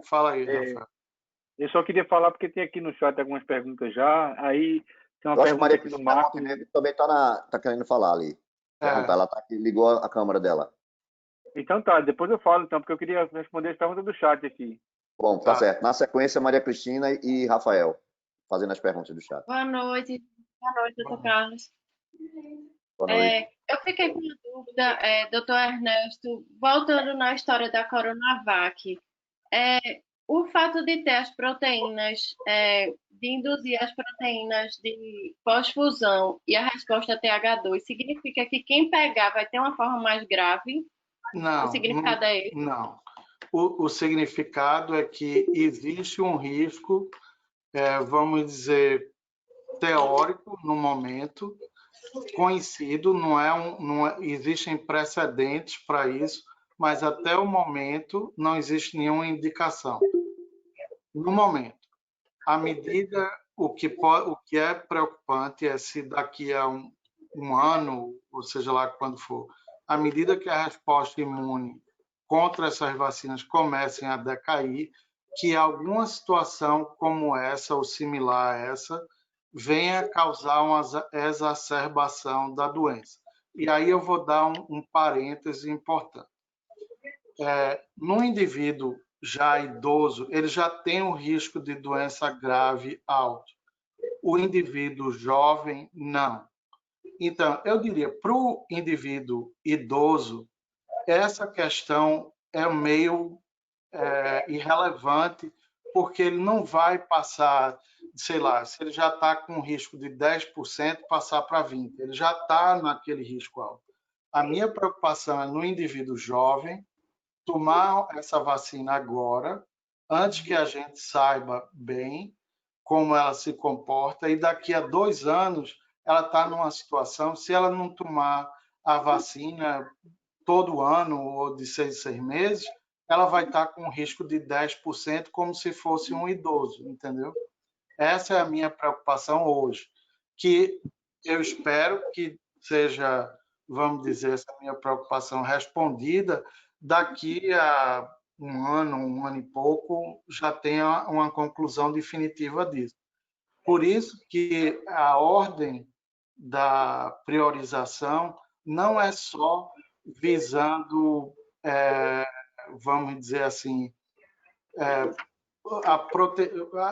Fala aí, Rafael. Eu só queria falar, porque tem aqui no chat algumas perguntas já. Aí tem uma pergunta aqui do Marco. Também está querendo falar ali. Ela tá aqui, ligou a câmera dela. Então tá, depois eu falo, então, porque eu queria responder as perguntas do chat aqui. Bom, tá certo. Na sequência, Maria Cristina e Rafael, fazendo as perguntas do chat. Boa noite, doutor Carlos. Boa noite. Eu fiquei com uma dúvida, doutor Ernesto, voltando na história da Coronavac. O fato de ter as proteínas, de induzir as proteínas de pós-fusão e a resposta TH2, significa que quem pegar vai ter uma forma mais grave? Não. O significado é esse? Não. O significado é que existe um risco, vamos dizer, teórico no momento, conhecido, existem precedentes para isso, mas até o momento não existe nenhuma indicação. No momento, à medida, o que é preocupante é se daqui a um ano, ou seja lá quando for, à medida que a resposta imune contra essas vacinas comecem a decair, que alguma situação como essa ou similar a essa venha causar uma exacerbação da doença. E aí eu vou dar um parêntese importante. No indivíduo já idoso, ele já tem um risco de doença grave alto. o indivíduo jovem, não. Então, eu diria, para o indivíduo idoso, essa questão é meio irrelevante, porque ele não vai passar, sei lá, se ele já está com um risco de 10%, passar para 20%. Ele já está naquele risco alto. A minha preocupação é no indivíduo jovem, tomar essa vacina agora, antes que a gente saiba bem como ela se comporta, e daqui a 2 anos ela está numa situação, se ela não tomar a vacina todo ano ou de 6 em 6 meses, ela vai estar com um risco de 10%, como se fosse um idoso, entendeu? Essa é a minha preocupação hoje, que eu espero que seja, vamos dizer, essa minha preocupação respondida daqui a um ano e pouco, já tenha uma conclusão definitiva disso. Por isso que a ordem da priorização não é só visando, vamos dizer assim,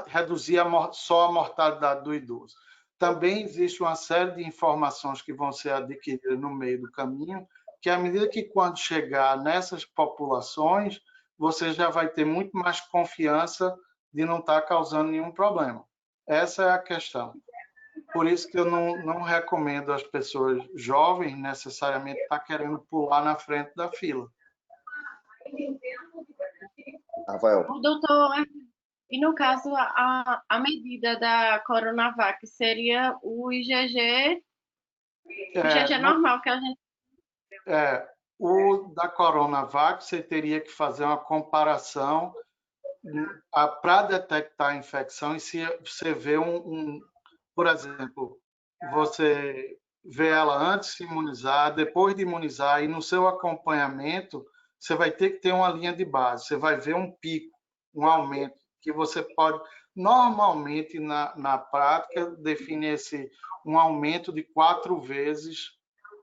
reduzir só a mortalidade do idoso. Também existe uma série de informações que vão ser adquiridas no meio do caminho, que à medida que quando chegar nessas populações, você já vai ter muito mais confiança de não estar causando nenhum problema. Essa é a questão. Por isso que eu não recomendo às pessoas jovens necessariamente estar querendo pular na frente da fila. Rafael. Doutor, e no caso, a medida da Coronavac seria o IgG, normal que a gente... O da Coronavac, você teria que fazer uma comparação para detectar a infecção, e se você vê por exemplo, você vê ela antes de imunizar, depois de imunizar, e no seu acompanhamento, você vai ter que ter uma linha de base, você vai ver um pico, um aumento, que você pode, normalmente, na prática, define um aumento de 4 vezes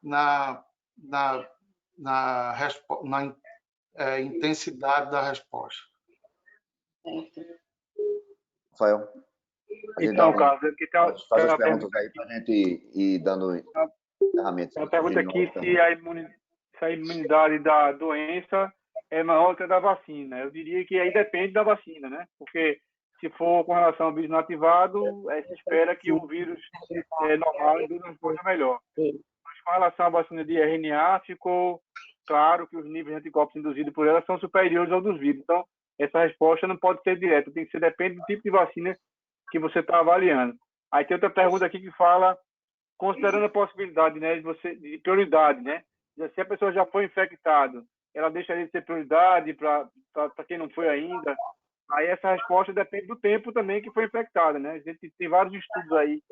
na intensidade da resposta. Rafael. Então, Carlos, aqui tem faz as perguntas aí para a gente ir dando ferramentas. A pergunta aqui se a imunidade da doença é maior que a da vacina. Eu diria que aí depende da vacina, né? Porque se for com relação ao vírus inativado, se espera que o vírus normal induza uma coisa melhor. Mas com relação à vacina de RNA, ficou claro que os níveis de anticorpos induzidos por ela são superiores aos dos vírus. Então, essa resposta não pode ser direta, tem que ser, depende do tipo de vacina que você está avaliando. Aí tem outra pergunta aqui que fala, considerando a possibilidade, né, de prioridade, né? Se a pessoa já foi infectada, ela deixaria de ser prioridade para quem não foi ainda? Aí essa resposta depende do tempo também que foi infectada, né? A gente tem vários estudos aí,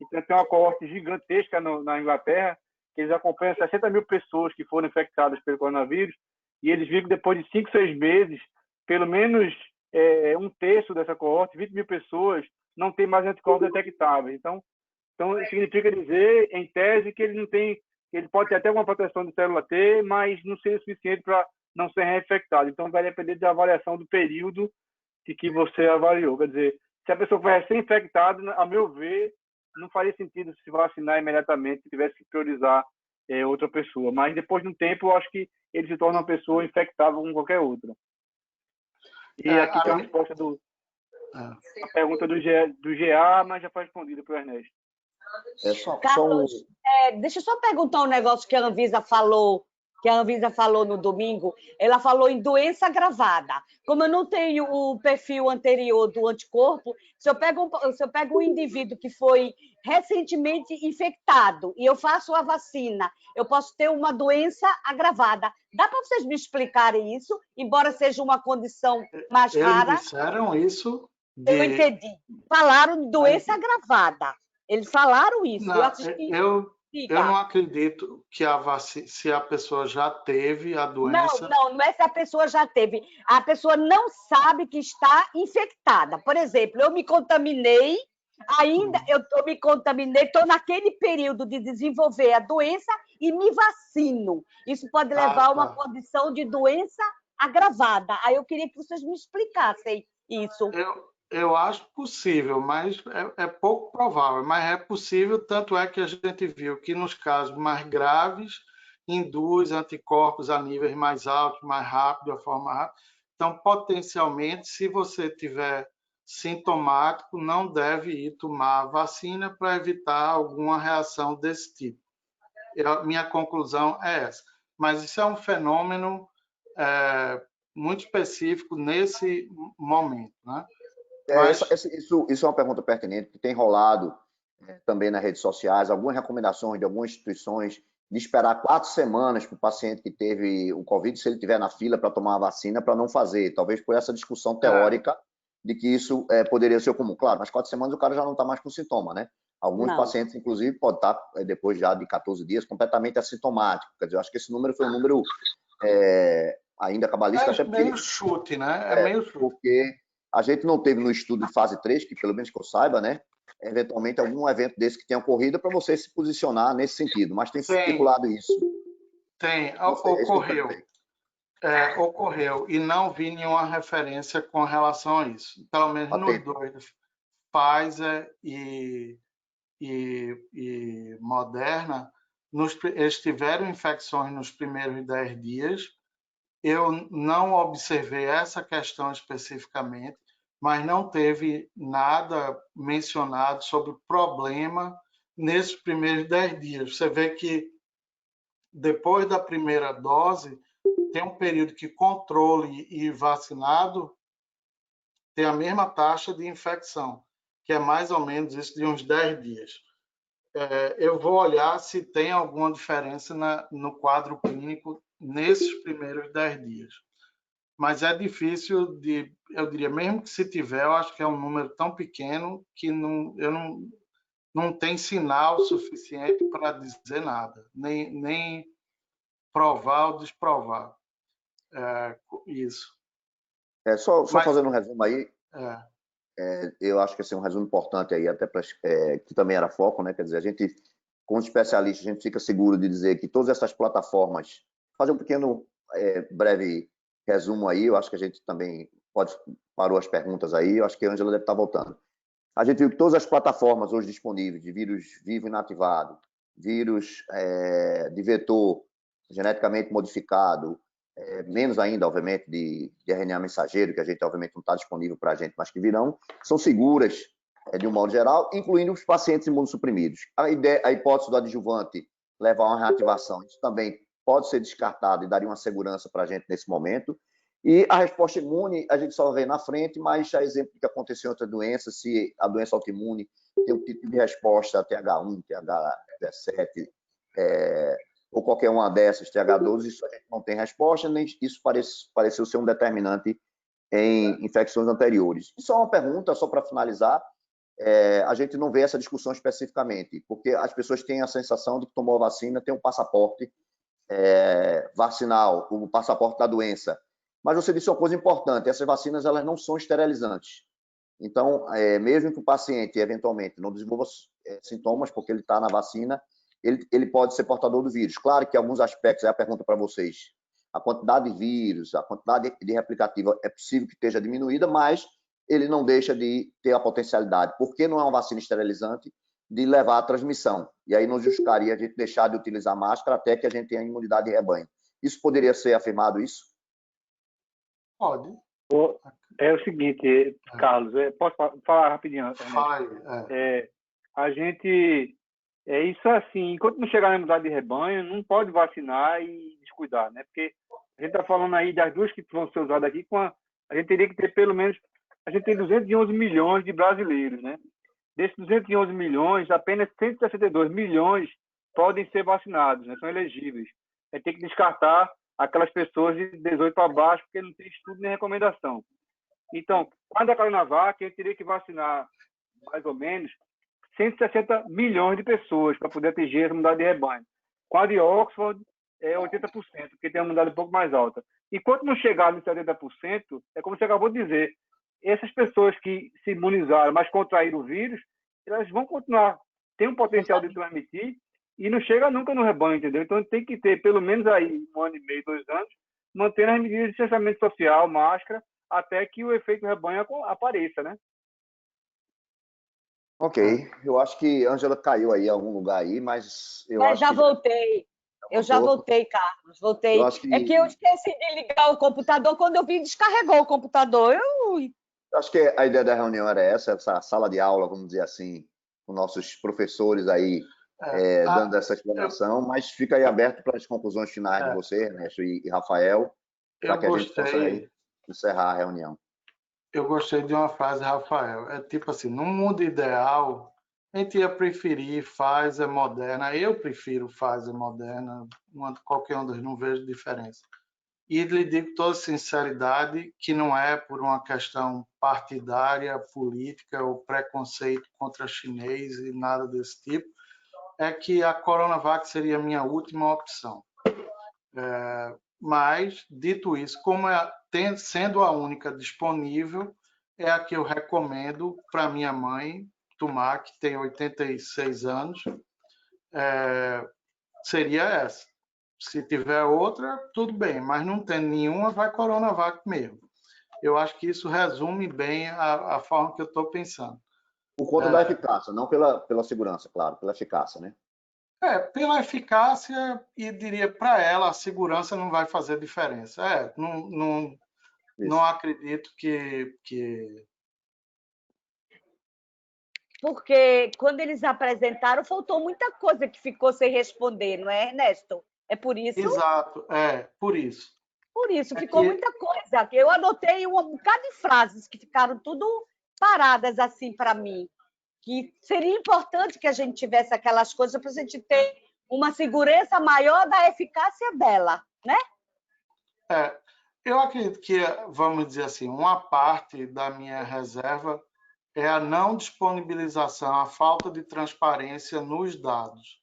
então tem uma coorte gigantesca na Inglaterra, que eles acompanham 60 mil pessoas que foram infectadas pelo coronavírus, e eles viram que depois de 5, 6 meses, pelo menos um terço dessa coorte, 20 mil pessoas, não tem mais anticorpos detectáveis. Então significa dizer, em tese, que ele não tem, ele pode ter até alguma proteção de célula T, mas não seria suficiente para não ser reinfectado. Então vai depender da avaliação do período que você avaliou. Quer dizer, se a pessoa for recém-infectada, a meu ver, não faria sentido se vacinar imediatamente, se tivesse que priorizar outra pessoa. Mas depois de um tempo, eu acho que ele se torna uma pessoa infectável com qualquer outra. E aqui tem a resposta a pergunta do GA, mas já foi respondida pelo Ernesto. Carlos, deixa eu só perguntar um negócio que a Anvisa falou no domingo. Ela falou em doença agravada. Como eu não tenho o perfil anterior do anticorpo, se eu pego um indivíduo que foi recentemente infectado e eu faço a vacina, eu posso ter uma doença agravada. Dá para vocês me explicarem isso, embora seja uma condição mais rara? Eles disseram isso? Eu entendi. Falaram de doença agravada. Eles falaram isso. Não, eu não acredito que se a pessoa já teve a doença... Não é se a pessoa já teve. A pessoa não sabe que está infectada. Por exemplo, eu me contaminei, estou naquele período de desenvolver a doença e me vacino. Isso pode levar a uma condição de doença agravada. Aí eu queria que vocês me explicassem isso. Eu acho possível, mas é pouco provável. Mas é possível, tanto é que a gente viu que nos casos mais graves induz anticorpos a níveis mais altos, mais rápido, de forma rápida. Então, potencialmente, se você tiver sintomático, não deve ir tomar a vacina para evitar alguma reação desse tipo. Minha conclusão é essa. Mas isso é um fenômeno muito específico nesse momento, né? Isso é uma pergunta pertinente que tem rolado também nas redes sociais, algumas recomendações de algumas instituições de esperar 4 semanas para o paciente que teve o Covid, se ele estiver na fila para tomar a vacina, para não fazer. Talvez por essa discussão teórica de que isso poderia ser comum. Claro, nas 4 semanas o cara já não está mais com sintoma, né? Alguns pacientes, inclusive, podem estar, depois já de 14 dias, completamente assintomáticos. Quer dizer, eu acho que esse número foi um número ainda cabalístico. É meio chute, né? Meio chute. Porque a gente não teve no estudo de fase 3, que pelo menos que eu saiba, né? Eventualmente algum evento desse que tenha ocorrido para você se posicionar nesse sentido. Mas tem circulado isso. Tem, ocorreu. E não vi nenhuma referência com relação a isso. Pelo menos nos dois, Pfizer e Moderna, eles tiveram infecções nos primeiros 10 dias. Eu não observei essa questão especificamente, mas não teve nada mencionado sobre problema nesses primeiros 10 dias. Você vê que depois da primeira dose, tem um período que controle e vacinado tem a mesma taxa de infecção, que é mais ou menos isso de uns 10 dias. Eu vou olhar se tem alguma diferença no quadro clínico nesses primeiros 10 dias. Mas é difícil eu diria, mesmo que se tiver, eu acho que é um número tão pequeno que não tem sinal suficiente para dizer nada, nem provar ou desprovar isso. Só fazendo um resumo aí, eu acho que esse é um resumo importante aí, até que também era foco, né? Quer dizer, a gente, como especialista, a gente fica seguro de dizer que todas essas plataformas, fazer um pequeno, breve resumo aí, eu acho que a gente também parou as perguntas aí, eu acho que a Ângela deve estar voltando. A gente viu que todas as plataformas hoje disponíveis de vírus vivo inativado, vírus de vetor geneticamente modificado, menos ainda, obviamente, de RNA mensageiro, que a gente, obviamente, não está disponível para a gente, mas que virão, são seguras, de um modo geral, incluindo os pacientes imunossuprimidos. A hipótese do adjuvante levar a uma reativação, isso também pode ser descartado e daria uma segurança para a gente nesse momento. E a resposta imune, a gente só vê na frente, mas já exemplo do que aconteceu em outras doenças, se a doença autoimune tem um tipo de resposta TH1, TH17, ou qualquer uma dessas, TH12, isso a gente não tem resposta, nem isso pareceu ser um determinante em infecções anteriores. E só uma pergunta, só para finalizar, a gente não vê essa discussão especificamente, porque as pessoas têm a sensação de que tomou a vacina, tem um passaporte vacinal, o passaporte da doença. Mas você disse uma coisa importante, essas vacinas elas não são esterilizantes. Então, mesmo que o paciente, eventualmente, não desenvolva sintomas, porque ele está na vacina, ele pode ser portador do vírus. Claro que alguns aspectos, a pergunta para vocês, a quantidade de vírus, a quantidade de replicativa é possível que esteja diminuída, mas ele não deixa de ter a potencialidade, porque não é uma vacina esterilizante, de levar à transmissão. E aí não justificaria a gente deixar de utilizar máscara até que a gente tenha imunidade de rebanho. Isso poderia ser afirmado, isso? Pode. É o seguinte, Carlos, posso falar rapidinho? Fala aí. A gente... isso assim, enquanto não chegar na imunidade de rebanho, não pode vacinar e descuidar, né? Porque a gente está falando aí das duas que vão ser usadas aqui, a gente teria que ter pelo menos... A gente tem 211 milhões de brasileiros, né? Desses 211 milhões, apenas 162 milhões podem ser vacinados, né? São elegíveis. A gente tem que descartar aquelas pessoas de 18 para baixo, porque não tem estudo nem recomendação. Então, com a Coronavac, a gente teria que vacinar mais ou menos 160 milhões de pessoas para poder atingir a imunidade de rebanho. Com a de Oxford, é 80%, porque tem uma imunidade um pouco mais alta. Enquanto não chegar nos 70%, é como você acabou de dizer, essas pessoas que se imunizaram, mas contraíram o vírus, elas vão continuar, tem um potencial de transmitir e não chega nunca no rebanho, entendeu? Então tem que ter pelo menos aí 1 ano e meio, 2 anos, mantendo as medidas de distanciamento social, máscara, até que o efeito rebanho apareça, né? Ok, eu acho que Ângela caiu aí em algum lugar aí, mas eu acho já que... voltei. Eu já voltei, Carlos, voltei. Eu acho que... É que eu esqueci de ligar o computador, quando eu vi, descarregou o computador. Acho que a ideia da reunião era essa sala de aula, vamos dizer assim, com nossos professores aí dando essa explanação, mas fica aí aberto para as conclusões finais de você, Ernesto e Rafael, para que a gente possa aí encerrar a reunião. Eu gostei de uma frase, Rafael. É tipo assim, no mundo ideal, a gente ia preferir Pfizer moderna. Eu prefiro Pfizer moderna, qualquer um dos, não vejo diferença. E lhe digo com toda sinceridade que não é por uma questão partidária, política ou preconceito contra chinês e nada desse tipo, é que a Coronavac seria a minha última opção. Mas, dito isso, como sendo a única disponível, é a que eu recomendo para minha mãe tomar, que tem 86 anos, seria essa. Se tiver outra, tudo bem, mas não tem nenhuma, vai Coronavac mesmo. Eu acho que isso resume bem a forma que eu estou pensando. Por conta da eficácia, não pela segurança, claro, pela eficácia, né? Pela eficácia, e diria para ela, a segurança não vai fazer diferença. Não acredito que... Porque quando eles apresentaram, faltou muita coisa que ficou sem responder, não é, Ernesto? É por isso? Exato, por isso. Por isso, ficou muita coisa. Eu anotei um bocado de frases que ficaram tudo paradas assim para mim. Que seria importante que a gente tivesse aquelas coisas para a gente ter uma segurança maior da eficácia dela, né? Eu acredito que, vamos dizer assim, uma parte da minha reserva é a não disponibilização, a falta de transparência nos dados.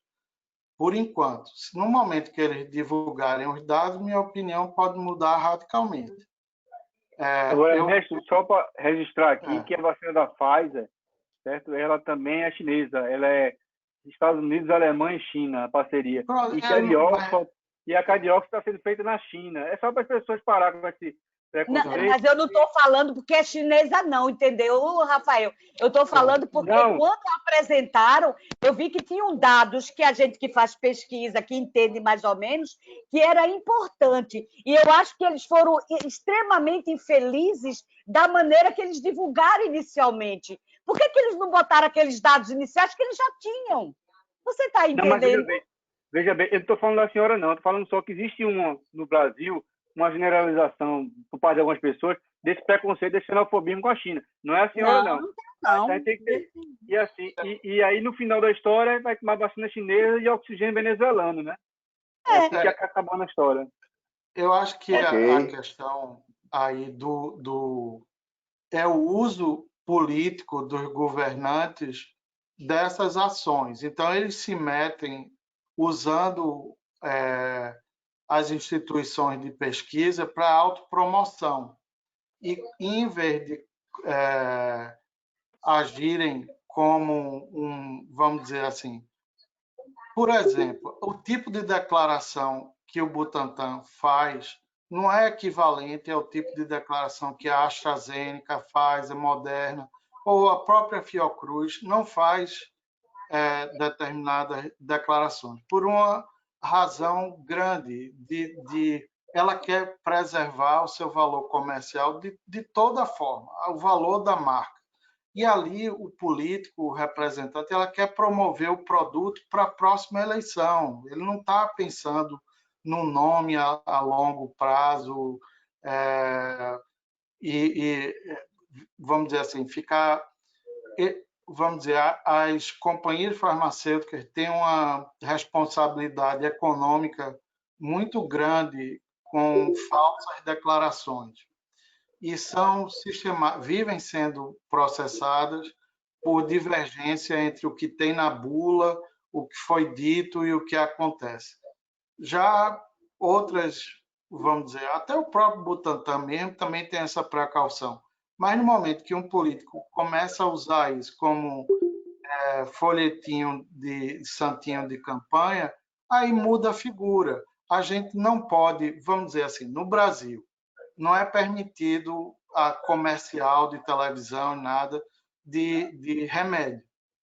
Por enquanto, se no momento que eles divulgarem os dados, minha opinião pode mudar radicalmente. Agora, Ernesto, só para registrar aqui que a vacina da Pfizer, certo? Ela também é chinesa, ela é Estados Unidos, Alemanha e China, a parceria. E a Cadiox está sendo feita na China. É só para as pessoas pararem com esse preconceito. Não, mas eu não estou falando porque é chinesa, não, entendeu, Rafael? Eu estou falando porque quando apresentaram, eu vi que tinham dados que a gente que faz pesquisa, que entende mais ou menos, que era importante. E eu acho que eles foram extremamente infelizes da maneira que eles divulgaram inicialmente. Por que eles não botaram aqueles dados iniciais que eles já tinham? Você está entendendo? Não, veja bem, eu não estou falando da senhora, não. Estou falando só que existe no Brasil uma generalização por parte de algumas pessoas desse preconceito, desse xenofobismo com a China. Não é a senhora, não. Não. Tem que ter. E, assim, e aí, no final da história, vai tomar vacina chinesa e oxigênio venezuelano, né? É que acabou na história. Eu acho que a questão aí é o uso político dos governantes dessas ações. Então, eles se metem usando as instituições de pesquisa para autopromoção. E, em vez de agirem como vamos dizer assim, por exemplo, o tipo de declaração que o Butantan faz não é equivalente ao tipo de declaração que a AstraZeneca faz, a Moderna, ou a própria Fiocruz não faz determinadas declarações, por uma razão grande ela quer preservar o seu valor comercial de toda forma, o valor da marca. E ali o político, o representante, ela quer promover o produto para a próxima eleição. Ele não está pensando no nome a longo prazo vamos dizer assim, vamos dizer, as companhias farmacêuticas têm uma responsabilidade econômica muito grande com falsas declarações e vivem sendo processadas por divergência entre o que tem na bula, o que foi dito e o que acontece. Já outras, vamos dizer, até o próprio Butantan mesmo também tem essa precaução. Mas no momento que um político começa a usar isso como folhetinho de santinho de campanha, aí muda a figura. A gente não pode, vamos dizer assim, no Brasil, não é permitido a comercial de televisão, nada de remédio.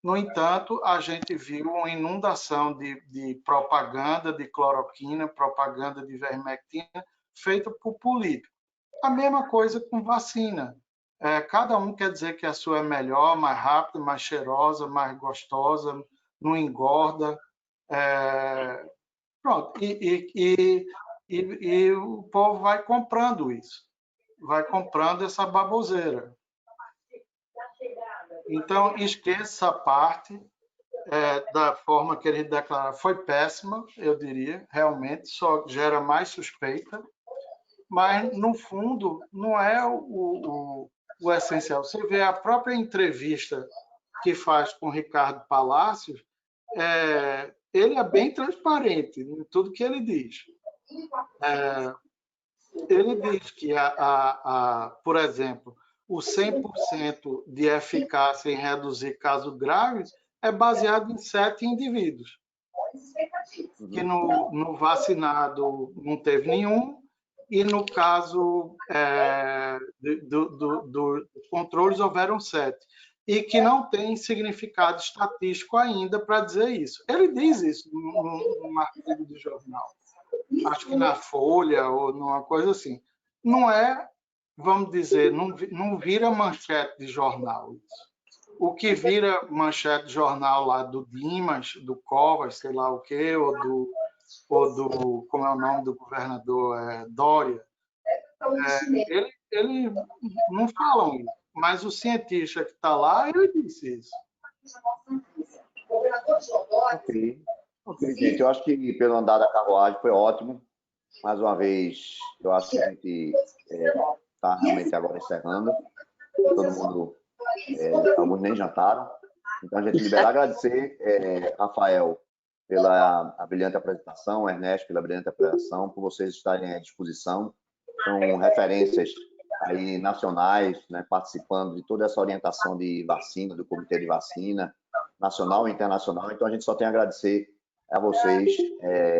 No entanto, a gente viu uma inundação de propaganda de cloroquina, propaganda de ivermectina, feita por políticos. A mesma coisa com vacina. Cada um quer dizer que a sua é melhor, mais rápida, mais cheirosa, mais gostosa, não engorda. Pronto. E o povo vai comprando isso. Vai comprando essa baboseira. Então, esqueça essa parte da forma que eles declararam. Foi péssima, eu diria, realmente, só gera mais suspeita, mas, no fundo, não é o essencial. Você vê a própria entrevista que faz com o Ricardo Palácios, ele é bem transparente em tudo que ele diz. Ele diz que, por exemplo, o 100% de eficácia em reduzir casos graves é baseado em 7 indivíduos. Que no vacinado não teve nenhum, e no caso dos controles houveram 7. E que não tem significado estatístico ainda para dizer isso. Ele diz isso num artigo de jornal. Acho que na Folha ou numa coisa assim. Não é, vamos dizer, não vira manchete de jornal isso. O que vira manchete de jornal lá do Dimas, do Covas, sei lá o quê, ou do como é o nome do governador, Dória, ele não falam isso, mas o cientista que está lá, ele disse isso. Ok, gente, eu acho que pelo andar da carruagem foi ótimo. Mais uma vez, eu acho que a gente está realmente agora encerrando. Todo mundo, alguns nem jantaram. Então, a gente libera agradecer, Rafael, pela a brilhante apresentação, Ernesto, pela brilhante apresentação, por vocês estarem à disposição. São referências aí nacionais, né, participando de toda essa orientação de vacina, do Comitê de Vacina, nacional e internacional. Então, a gente só tem a agradecer a vocês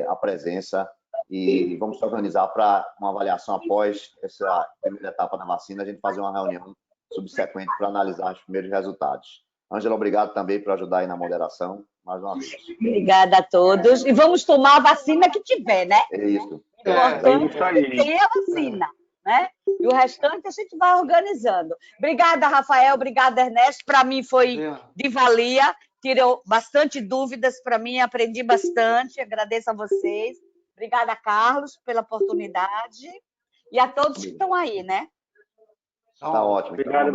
a presença e vamos se organizar para uma avaliação após essa primeira etapa da vacina, a gente fazer uma reunião subsequente para analisar os primeiros resultados. Ângela, obrigado também por ajudar aí na moderação, mais uma vez. Obrigada a todos. E vamos tomar a vacina que tiver, né? É isso. O importante é ter a vacina, né? E o restante a gente vai organizando. Obrigada, Rafael. Obrigada, Ernesto. Para mim foi de valia. Tirou bastante dúvidas para mim, aprendi bastante. Agradeço a vocês. Obrigada, Carlos, pela oportunidade. E a todos que estão aí, né? Tá ótimo. Obrigado.